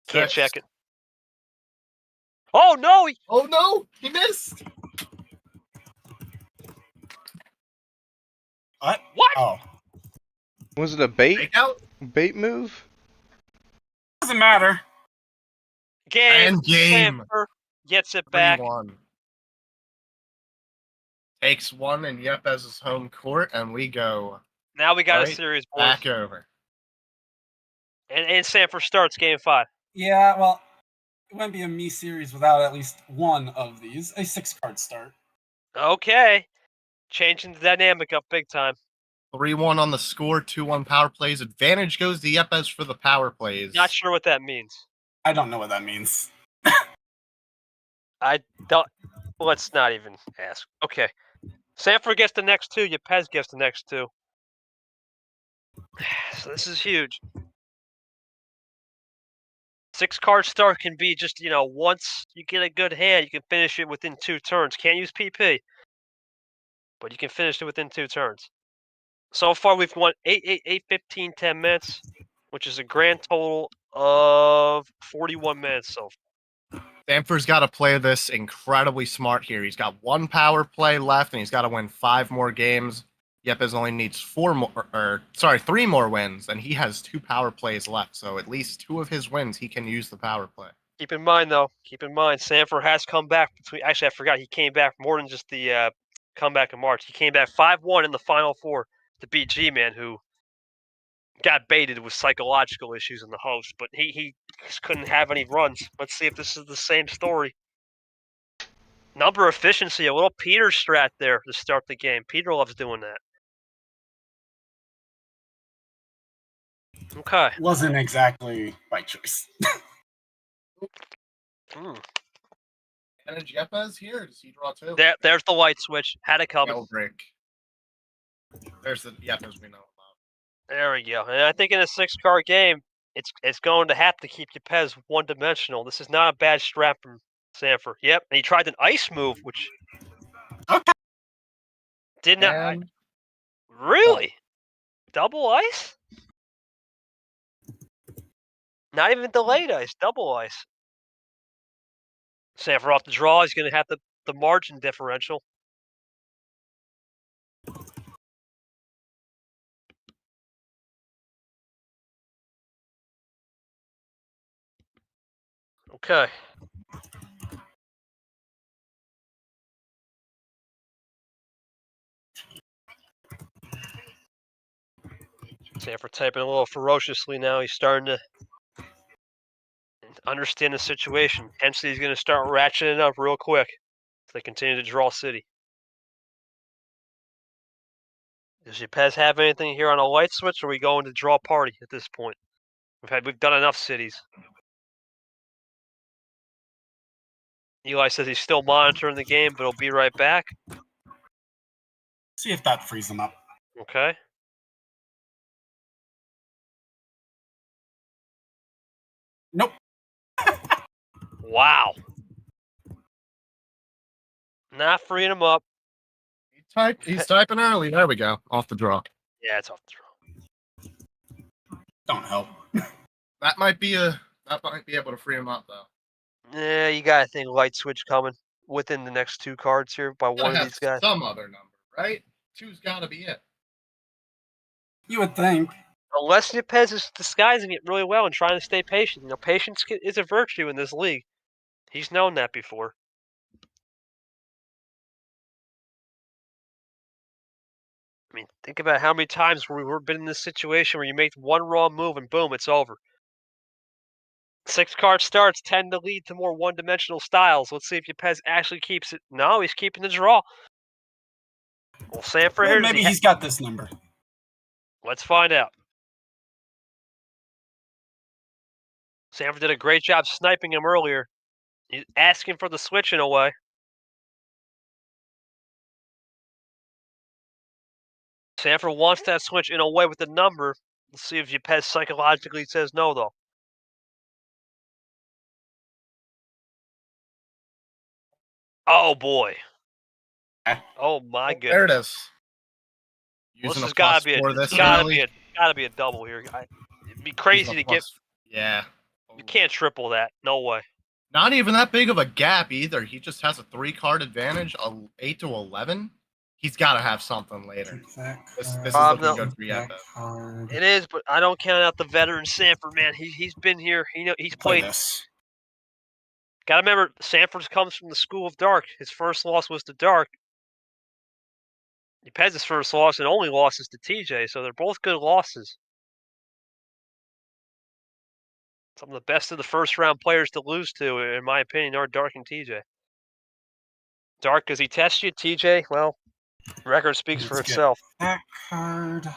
Can't 6. check it. Oh, no! Oh, no! He missed! What? What? Oh. Was it a bait? Fake out? Bait move? Doesn't matter. Game. And game. Sandfer gets it back. 3-1. Takes 1 in Yepez's home court, and we go Now we got a Right series, boys. back over. And Sandfer starts game 5. Yeah, well, it wouldn't be a me series without at least one of these. A 6-card start. Okay. Changing the dynamic up big time. 3-1 on the score, 2-1 power plays. Advantage goes to Yepez for the power plays. Not sure what that means. I don't know what that means. I don't. Let's not even ask. Okay. Sandfer gets the next 2. Yepez gets the next 2. So this is huge. 6-card start can be just, once you get a good hand, you can finish it within 2 turns. Can't use PP. But you can finish it within 2 turns. So far, we've won 8, 15, 10 minutes, which is a grand total of 41 minutes so far. Sandfer's got to play this incredibly smart here. He's got 1 power play left, and he's got to win 5 more games. Yepez only needs 3 more wins, and he has 2 power plays left. So at least 2 of his wins, he can use the power play. Keep in mind, Sandfer has come back Actually, I forgot he came back more than just the comeback in March. He came back 5-1 in the Final Four to beat G-Man, who got baited with psychological issues in the host, but he just couldn't have any runs. Let's see if this is the same story. Number efficiency, a little Peter strat there to start the game. Peter loves doing that. Okay. Wasn't exactly by choice. Advantage Yepez here? Does he draw 2? There's the light switch. Had it coming. Yellow break. There's the Yepez we know about. There we go. And I think in a 6-card game, it's going to have to keep Yepez one-dimensional. This is not a bad strat from Sandfer. Yep, and he tried an ice move, which Okay. did not. And Really? Double ice? Not even delayed ice, double ice. Sandfer off the draw. He's going to have the margin differential. Okay. Sandfer typing a little ferociously now. He's starting to understand the situation. Hence, he's going to start ratcheting up real quick as they continue to draw city. Does Yepez have anything here on a light switch, or are we going to draw party at this point? We've done enough cities. Eli says he's still monitoring the game, but he'll be right back. See if that frees him up. Okay. Nope. Wow. Not freeing him up. he's typing early. There we go. Off the draw. Yeah, it's off the draw. Don't help. That might be able to free him up though. Yeah, you got to think light switch coming within the next 2 cards here by Gotta one of have these guys. some other number, right? 2's got to be it. You would think. Unless Yepez is disguising it really well and trying to stay patient. You know, patience is a virtue in this league. He's known that before. I mean, think about how many times we've been in this situation where you make one wrong move and boom, it's over. 6-card starts tend to lead to more one-dimensional styles. Let's see if Yepez actually keeps it. No, he's keeping the draw. Well, Sandfer Well, here. maybe he's got this number. Let's find out. Sandfer did a great job sniping him earlier. He's asking for the switch in a way. Sandfer wants that switch in a way with the number. Let's see if Yepez psychologically says no, though. Oh, boy. Oh, my goodness. There it is. Well, Using this has a got plus to be for this gotta early. be a double here. It'd be Using crazy a to get. plus. Yeah. You can't triple that. No way. Not even that big of a gap either. He just has a 3-card advantage, 8 to 11. He's got to have something later. This is looking no. good for Yepez. It is, but I don't count out the veteran Sandfer, man. He's been here. He's Play played. this. Gotta remember, Sandfer comes from the school of Dark. His first loss was to Dark. Yepez's first loss and only loss is to TJ, so they're both good losses. Some of the best of the first-round players to lose to, in my opinion, are Dark and TJ. Dark, does he test you? TJ, well, record speaks for Let's get itself. that card.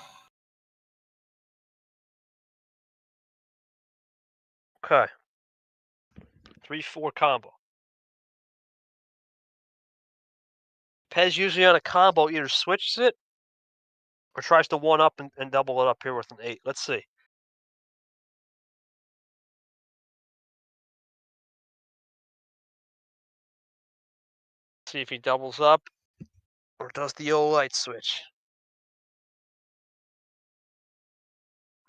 Okay. 3-4 combo. Pez usually on a combo either switches it or tries to one-up and double it up here with an 8. Let's see. See if he doubles up or does the old light switch.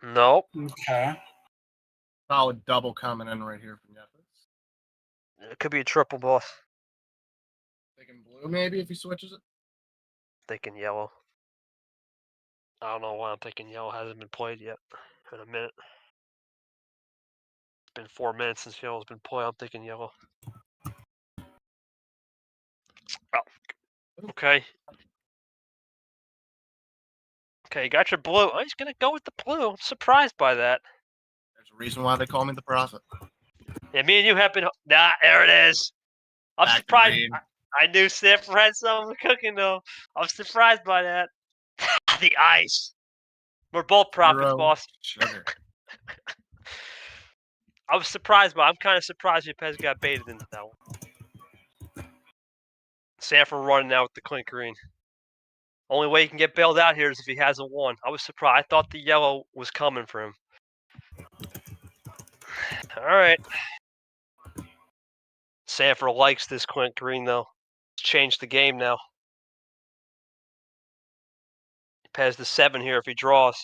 Nope. Okay. Solid double coming in right here from Yepez. It could be a triple boss. Thinking blue maybe if he switches it. Thinking yellow. I don't know why I'm thinking yellow hasn't been played yet. In a minute. It's been 4 minutes since yellow's been played. I'm thinking yellow. Oh. Okay. Okay, you got your blue. Oh, he's gonna go with the blue. I'm surprised by that. There's a reason why they call me the prophet. Yeah, me and you have been. Nah, there it is. I'm Back to surprised. green. I knew Sandfer had something cooking though. I'm surprised by that. The ice. We're both prophets, Zero boss. Sugar. I was surprised, but I'm kind of surprised Yepez got baited into that one. Sandfer running out with the clink green. Only way he can get bailed out here is if he has a 1. I was surprised. I thought the yellow was coming for him. All right. Sandfer likes this Quint Green, though. It's changed the game now. Yepez the 7 here if he draws.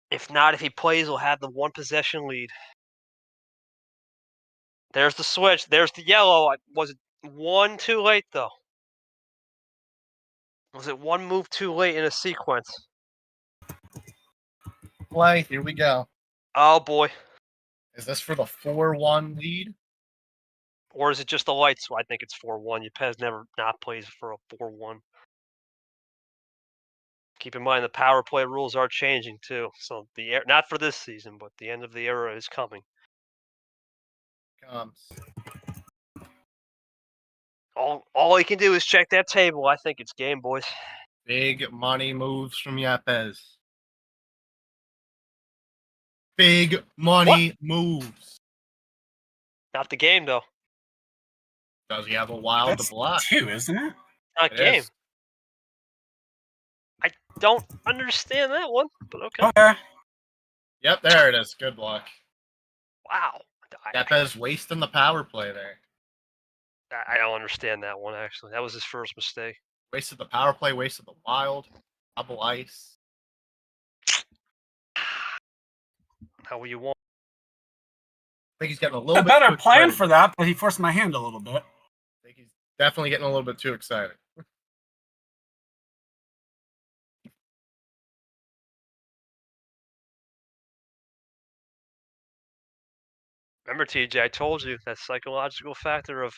If not, if he plays, he'll have the 1 possession lead. There's the switch. There's the yellow. Was it 1 too late, though? Was it 1 move too late in a sequence? Play. Here we go. Oh, boy. Is this for the 4-1 lead? Or is it just the lights? I think it's 4-1. Yepez never not plays for a 4-1. Keep in mind the power play rules are changing too. So not for this season, but the end of the era is coming. Comes. All he can do is check that table. I think it's game, boys. Big money moves from Yepez. Big money moves. Not the game though. Does he have a wild That's to block? 2, isn't it? Not It game. is. I don't understand that one, but okay. Okay. Yep, there it is. Good luck. Wow. Yepez wasting the power play there. I don't understand that one actually. That was his first mistake. Wasted the power play, wasted the wild. Double ice. How will you want? I think he's getting a little A bit better too plan excited. for that, but he forced my hand a little bit. I think he's definitely getting a little bit too excited. Remember, TJ, I told you that psychological factor of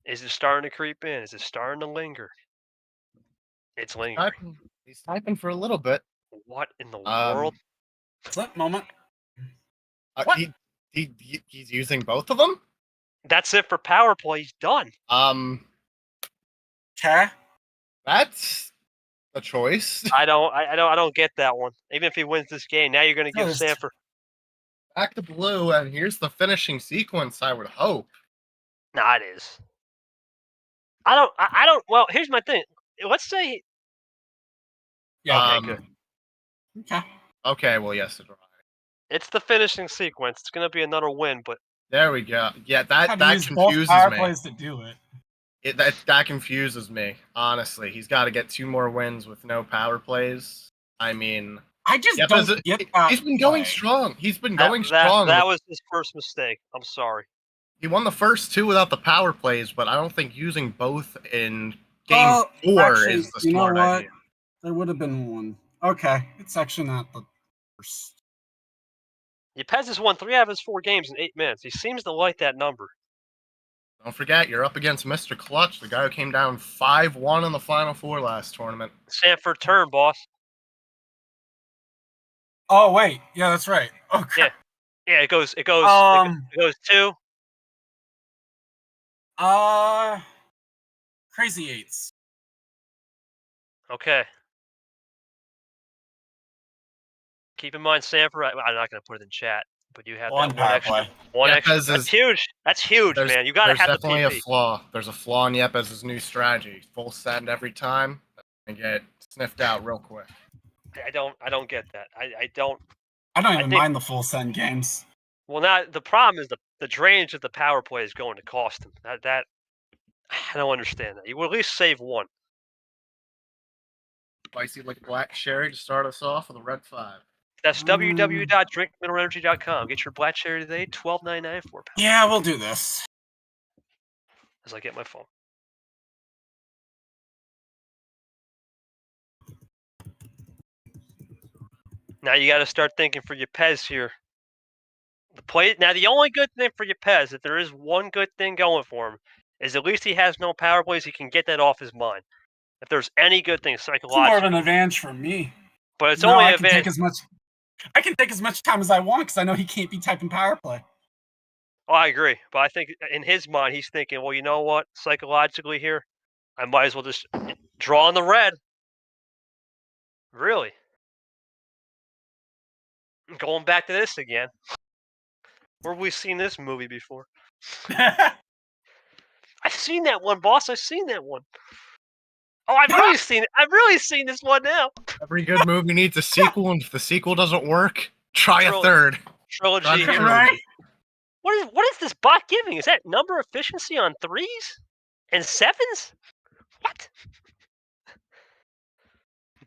is it starting to creep in? Is it starting to linger? It's lingering. He's typing for a little bit. What in the world? Flip moment. What? He's using both of them. That's it for power play. He's done. Okay. That's a choice. I don't get that one. Even if he wins this game, now you're going to give First. Sandfer. Back to blue, and here's the finishing sequence. I would hope. Nah, it is. I don't. Well, here's my thing. Let's say. Yeah. Okay, good. Okay. Okay. Well, yes, it's right. It's the finishing sequence. It's going to be another win, but There we go. Yeah, Had to that use both confuses power me. plays to do it. That confuses me. Honestly, he's got to get 2 more wins with no power plays. I mean, I just don't get that. he's been going play. strong. He's been going that strong. was his first mistake. I'm sorry. He won the first 2 without the power plays, but I don't think using both in game Well, 4 actually, is the you know smart what? idea. There would have been one. Okay, it's actually not the worst. Yepez has won 3 out of his 4 games in 8 minutes. He seems to like that number. Don't forget, you're up against Mr. Clutch, the guy who came down 5-1 in the Final Four last tournament. Sandfer turn, boss. Oh wait, yeah, that's right. Okay. Yeah, it goes 2. Crazy eights. Okay. Keep in mind, Sandfer. I'm not going to put it in chat, but you have One that power extra. play. One Yepez extra. is- That's huge. That's huge, man. You got to There's have the definitely a PP. flaw. There's a flaw in Yepez's new strategy. Full send every time and get sniffed out real quick. I don't get that. I don't. I don't even think- mind the full send games. Well, now the problem is the drainage of the power play is going to cost him. That I don't understand that. You will at least save 1. Spicy like black sherry to start us off with a red 5. That's www.drinkmineralenergy.com. Get your black cherry today, $12.99 for a pound. Yeah, we'll do this. As I get my phone. Now you got to start thinking for Yepez here. The only good thing for Yepez, if there is one good thing going for him, is at least he has no power plays. He can get that off his mind. If there's any good thing It's more of psychologically, an advantage for me. but it's No, only I an can take advantage. I can take as much time as I want because I know he can't be typing power play. Oh, I agree, but I think in his mind he's thinking, well, you know what? Psychologically here, I might as well just draw on the red. Really? Going back to this again. Where have we seen this movie before? I've seen that one, boss. I've seen that one. Oh, I've really seen it. I've really seen this one now. Every good movie needs a sequel, and if the sequel doesn't work, try a third. Trilogy Try the here. trilogy. Right? What is this bot giving? Is that number efficiency on 3s and 7s? What?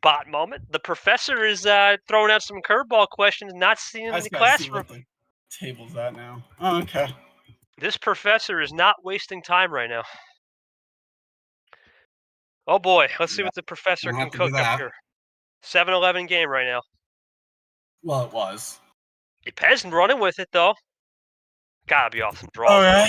Bot moment. The professor is throwing out some curveball questions, not seeing I in the just gotta see classroom. what the table's at now. Oh, okay. This professor is not wasting time right now. Oh boy, let's see Yeah, what the professor we'll can have to do cook up that. here. 7-11 game right now. Well, it was. Yepez running with it though. Gotta be off some draws. Oh, yeah.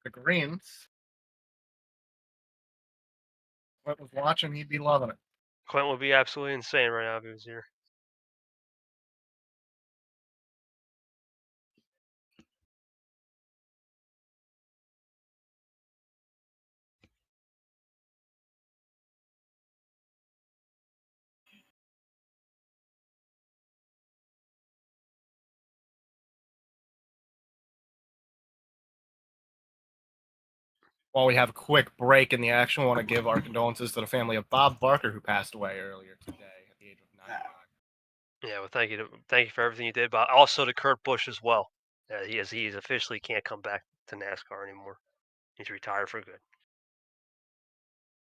The Greens. What was watching, he'd be loving it. Quentin would be absolutely insane right now if he was here. While we have a quick break in the action, I want to give our condolences to the family of Bob Barker, who passed away earlier today at the age of 99. Yeah, well, thank you for everything you did, but also to Kurt Busch as well. He is officially can't come back to NASCAR anymore. He's retired for good.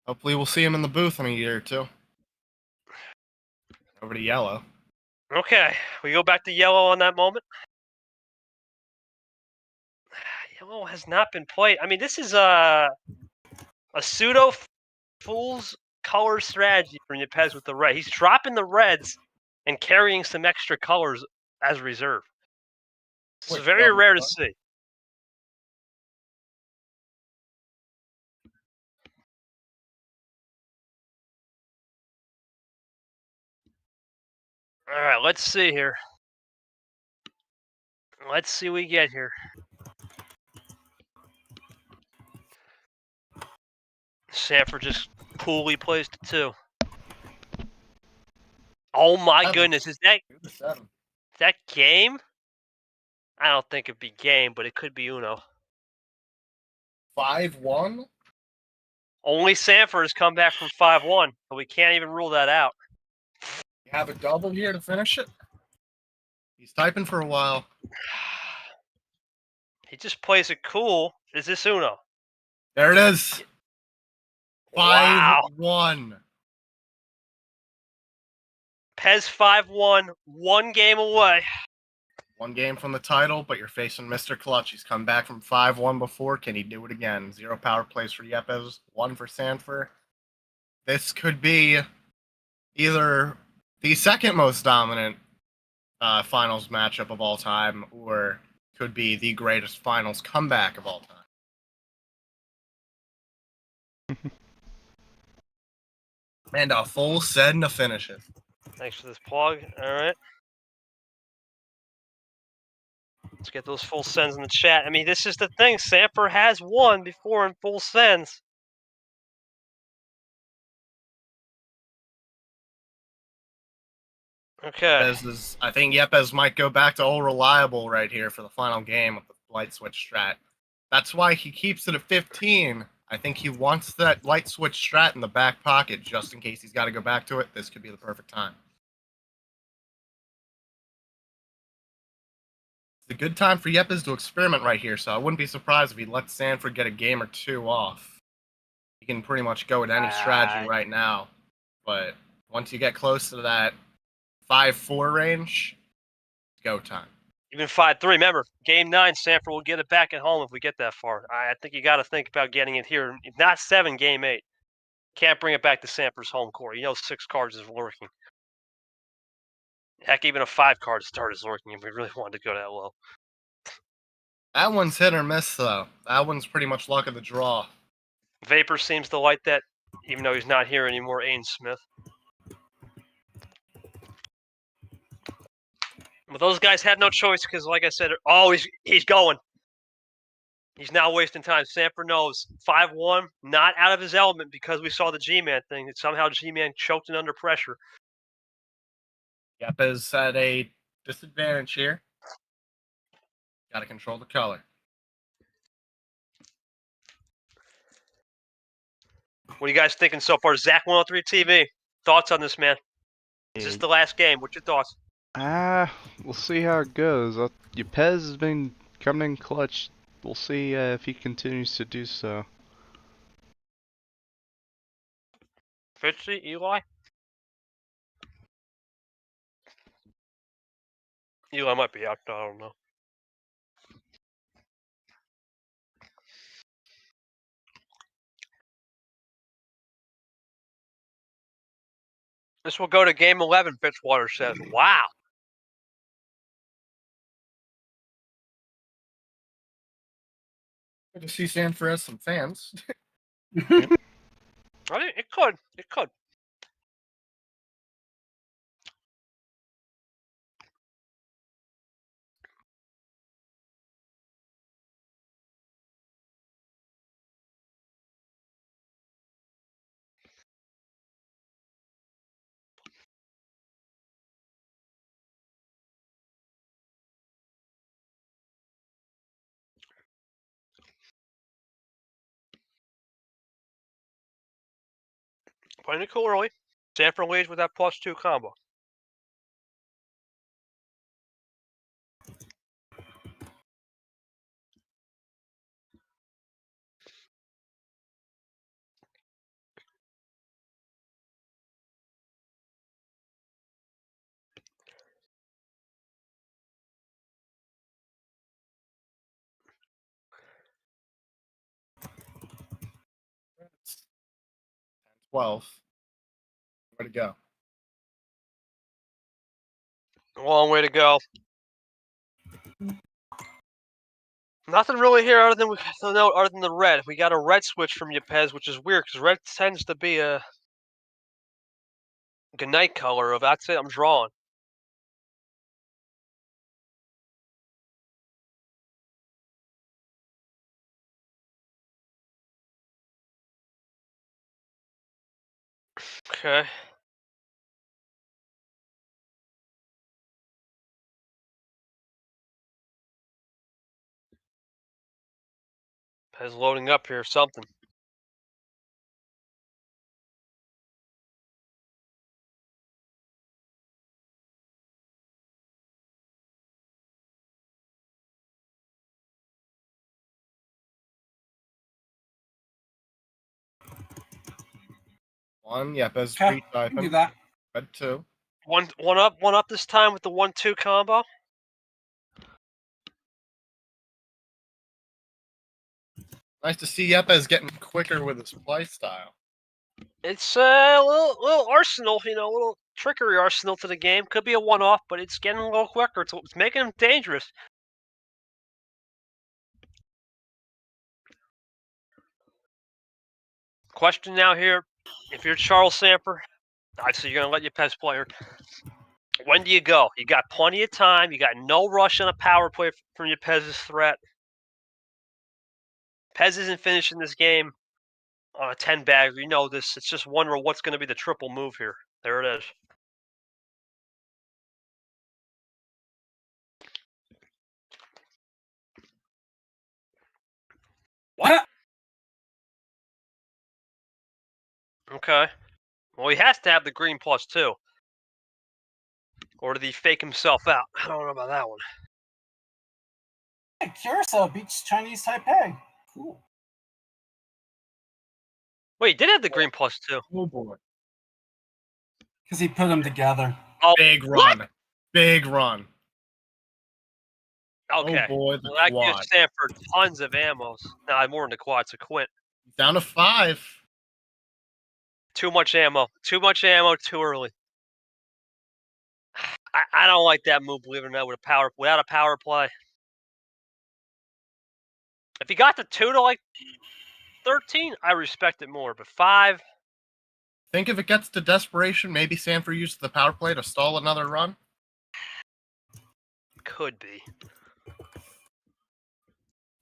Hopefully, we'll see him in the booth in a year or two. Over to yellow. Okay, we go back to yellow on that moment. Yellow has not been played. I mean, this is a pseudo fool's color strategy for Yepez with the red. He's dropping the reds and carrying some extra colors as reserve. It's very rare to see. All right, let's see here. Let's see what we get here. Sandfer just coolly placed it too. Oh my goodness, is that game? I don't think it'd be game, but it could be Uno. 5-1? Only Sandfer has come back from 5-1, but we can't even rule that out. You have a double here to finish it? He's typing for a while. He just plays it cool. Is this Uno? There it is. Wow. 5-1. Pez 5-1, 1 game away. One game from the title, but you're facing Mr. Clutch. He's come back from 5-1 before. Can he do it again? 0 power plays for Yepez, 1 for Sandfer. This could be either the second most dominant finals matchup of all time, or could be the greatest finals comeback of all time. And a full set to finish it. Thanks for this plug. All right. Let's get those full sends in the chat. I mean, this is the thing. Sandfer has won before in full sends. Okay. I think Yepez might go back to old reliable right here for the final game with the light switch strat. That's why he keeps it at 15. I think he wants that light switch strat in the back pocket just in case he's got to go back to it. This could be the perfect time. It's a good time for Yepez to experiment right here, so I wouldn't be surprised if he let Sandfer get a game or two off. He can pretty much go with any strategy right now, but once you get close to that 5-4 range, it's go time. Even 5-3. Remember, game 9, Sandfer will get it back at home if we get that far. I think you got to think about getting it here. If not 7, game 8. Can't bring it back to Sandfer's home court. 6 cards is working. Heck, even a 5-card start is lurking if we really wanted to go that low. That one's hit or miss, though. That one's pretty much luck of the draw. Vapor seems to like that, even though he's not here anymore, Aiden Smith. But those guys had no choice because, like I said, he's going. He's now wasting time. Sandfer knows 5-1, not out of his element because we saw the G-Man thing. Somehow G-Man choked and under pressure. Yepez at a disadvantage here. Got to control the color. What are you guys thinking so far? Zach 103 TV. Thoughts on this, man? Is this the last game? What's your thoughts? We'll see how it goes. Yepez has been coming in clutch. We'll see if he continues to do so. Fitzy, Eli? Eli might be out. I don't know. This will go to game 11, Fitzwater says. Wow. Good to see Sandfer has some fans. It could. It could. Playing it cool early. Sandfer leads with that +2 combo. It's 12. Where to go? Long way to go. Nothing really here other than the red. We got a red switch from Yepez, which is weird because red tends to be a goodnight color of that's it. I'm drawing. Okay. Yepez loading up here. Something. One, Yepez, Okay, free I can do siphon. that. Red 2. One up this time with the 1-2 combo. Nice to see Yepez getting quicker with his play style. It's a little arsenal, a little trickery arsenal to the game. Could be a one-off, but it's getting a little quicker. It's making him dangerous. Question now here: if you're Charles Sandfer, obviously you're gonna let your Yepez player. When do you go? You got plenty of time. You got no rush on a power play from Yepez's threat. Pez isn't finishing this game on a 10 bagger. You know this. It's just wondering what's going to be the triple move here. There it is. What? Okay. Well, he has to have the green +2. Or did he fake himself out? I don't know about that one. Hey, Curacao beats Chinese Taipei. Cool. Wait, he did have the green +2. Oh boy. Because he put them together. Oh, Big run. What? Big run. Okay. Oh boy, the Well, that quad. gives Sandfer tons of ammos. Nah, more than the quad. It's a quint. Down to 5. Too much ammo. Too much ammo too early. I don't like that move, believe it or not, without a power play. If he got the 2 to like 13, I respect it more. But 5, Think if it gets to desperation, maybe Sandfer uses the power play to stall another run. could be.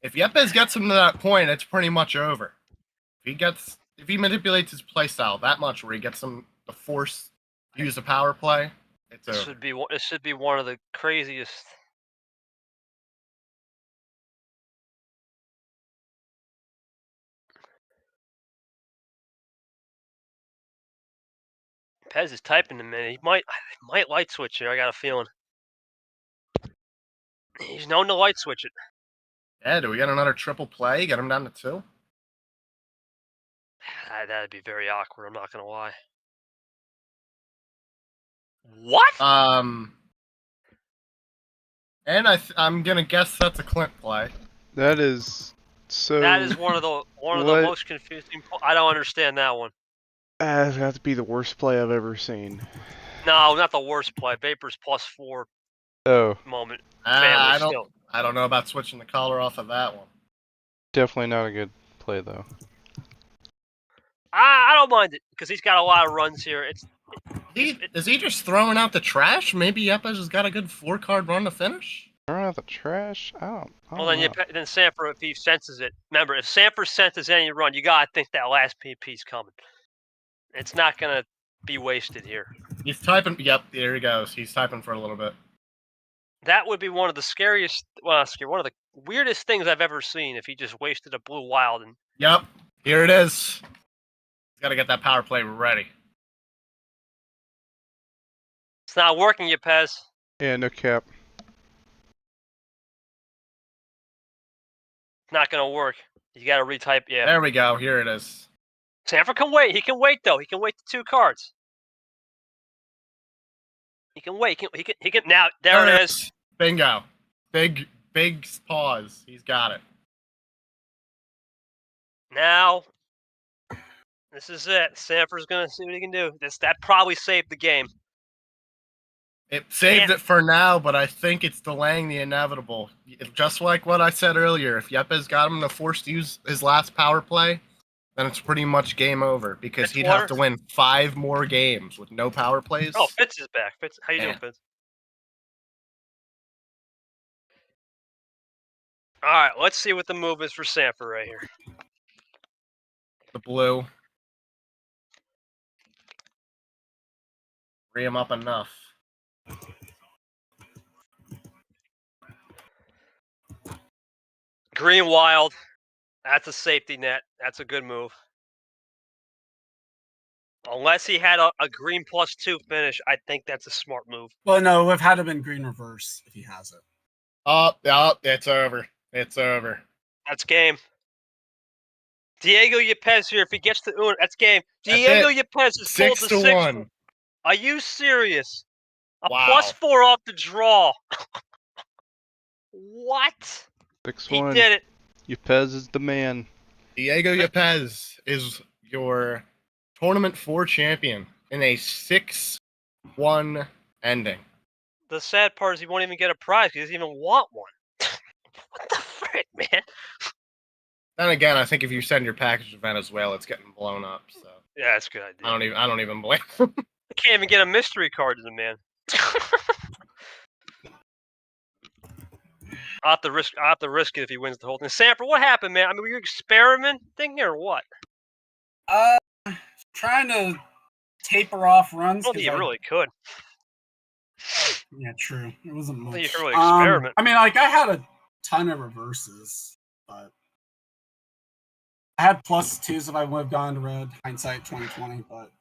If Yepez gets him to that point, it's pretty much over. If he manipulates his play style that much, where he gets him to force use a power play, it's This over. should be one of the craziest. Pez is typing a minute. He might light switch here. I got a feeling. He's known to light switch it. Yeah, do we get another triple play? Get him down to 2? That'd be very awkward. I'm not gonna lie. What? And I'm gonna guess that's a Clint play. That is so. That is one of the What? most confusing. I don't understand that one. That's got to be the worst play I've ever seen. No, not the worst play. Vapors +4 Oh, moment. I Family don't know about switching the color off of that one. definitely not a good play though. I don't mind it because he's got a lot of runs here. Is he just throwing out the trash? Maybe Yepez has got a good 4-card run to finish. Throwing out the trash? I don't Well, know. then Sandfer, if he senses it, remember, if Sandfer senses any run, you gotta think that last PP's coming. It's not gonna be wasted here. He's typing. Yep, there he goes. He's typing for a little bit. That would be one of the scariest, one of the weirdest things I've ever seen if he just wasted a blue wild. And Yep, here it is. He's got to get that power play ready. it's not working, Yepez. Yeah, no cap. It's not gonna work. You gotta retype. Yeah. There we go. Here it is. Sandfer can wait. He can wait though. He can wait the 2 cards. He can wait. He can. Now there it is. Bingo. Big pause. He's got it. Now, this is it. Sandfer's gonna see what he can do. That probably saved the game. It saved it for now, but I think it's delaying the inevitable. Just like what I said earlier, if Yepez got him to force to use his last power play, then it's pretty much game over because he'd have to win 5 more games with no power plays. Oh, Fitz is back. Fitz, how you doing, Fitz? All right, let's see what the move is for Sandfer right here. The blue. Free him up enough. Green wild. That's a safety net. That's a good move. Unless he had a green +2 finish, I think that's a smart move. Well, no, it would have had to been green reverse if he has it. Oh, it's over. It's over. That's game. Diego Yepez here. If he gets to Uno, that's game. Diego Yepez is pulled to 6-1. Are you serious? A Wow. +4 off the draw. What? 6-1. He did it. Yepez is the man. Diego Yepez is your Tournament 4 champion in a 6-1 ending. The sad part is he won't even get a prize. He doesn't even want one. What the frick, man? Then again, I think if you send your package to Venezuela, it's getting blown up. So Yeah, that's a good idea. I don't even blame him. I can't even get a mystery card to the man. I'll have to risk it if he wins the whole thing. Sandfer, what happened, man? I mean, were you experimenting or what? Trying to taper off runs. I don't think you really could. Yeah, true. It wasn't I much. think you can really experiment. I mean, like, I had a ton of reverses, but I had +2s if I would have gone to red. Hindsight 2020, but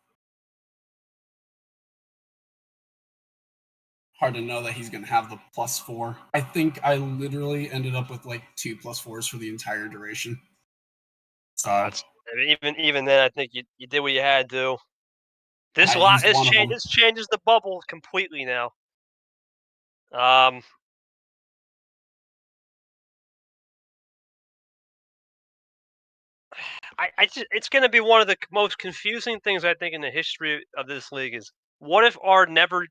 hard to know that he's going to have the +4. I think I literally ended up with like 2 +4s for the entire duration. So I mean, even then, I think you did what you had to do. This changes the bubble completely now. It's going to be one of the most confusing things I think in the history of this league is what if R never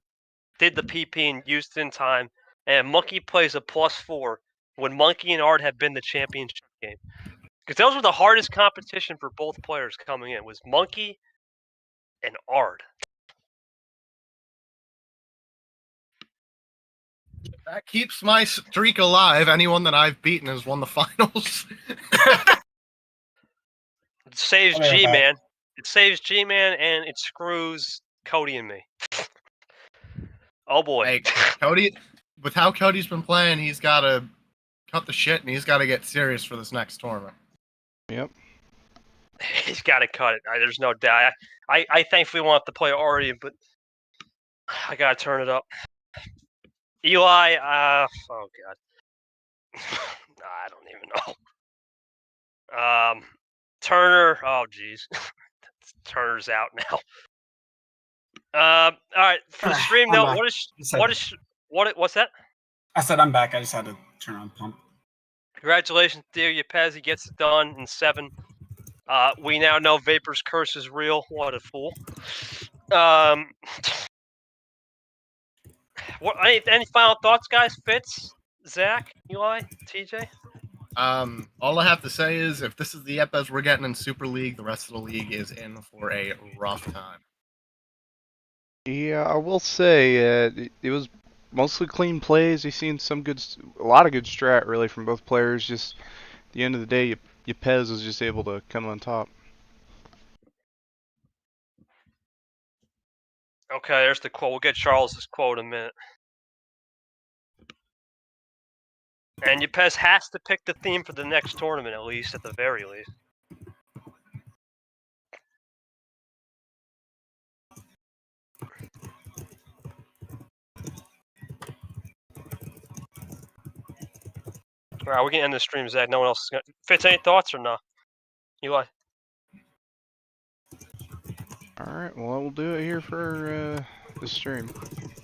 did the PP and used it in time, and Monkey plays a +4 when Monkey and Ard have been the championship game. Because those were the hardest competition for both players coming in, was Monkey and Ard. That keeps my streak alive. Anyone that I've beaten has won the finals. It saves I'll be right back. G-Man. It saves G-Man, and it screws Cody and me. Oh boy. Hey, Cody, with how Cody's been playing, he's got to cut the shit and he's got to get serious for this next tournament. Yep. He's got to cut it. There's no doubt. I thankfully want to play Ari, but I got to turn it up. Eli, oh god. I don't even know. Turner, oh jeez. Turner's out now. All right, for the stream I'm note, back. what's that? I said I'm back. I just had to turn on pump. Congratulations, dear Yepez. He gets it done in 7. We now know Vapor's curse is real. What a fool. Any final thoughts, guys? Fitz, Zach, Eli, TJ? All I have to say is, if this is the Yepez we're getting in Super League, the rest of the league is in for a rough time. Yeah, I will say it was mostly clean plays. You've seen a lot of good strat really from both players. Just at the end of the day, Yepez was just able to come on top. Okay, there's the quote. We'll get Charles's quote in a minute. And Yepez has to pick the theme for the next tournament, at least, at the very least. All right, we can end the stream, Zach. No one else is going to... Fitz, any thoughts or no? Eli? Alright, well, we'll do it here for the stream.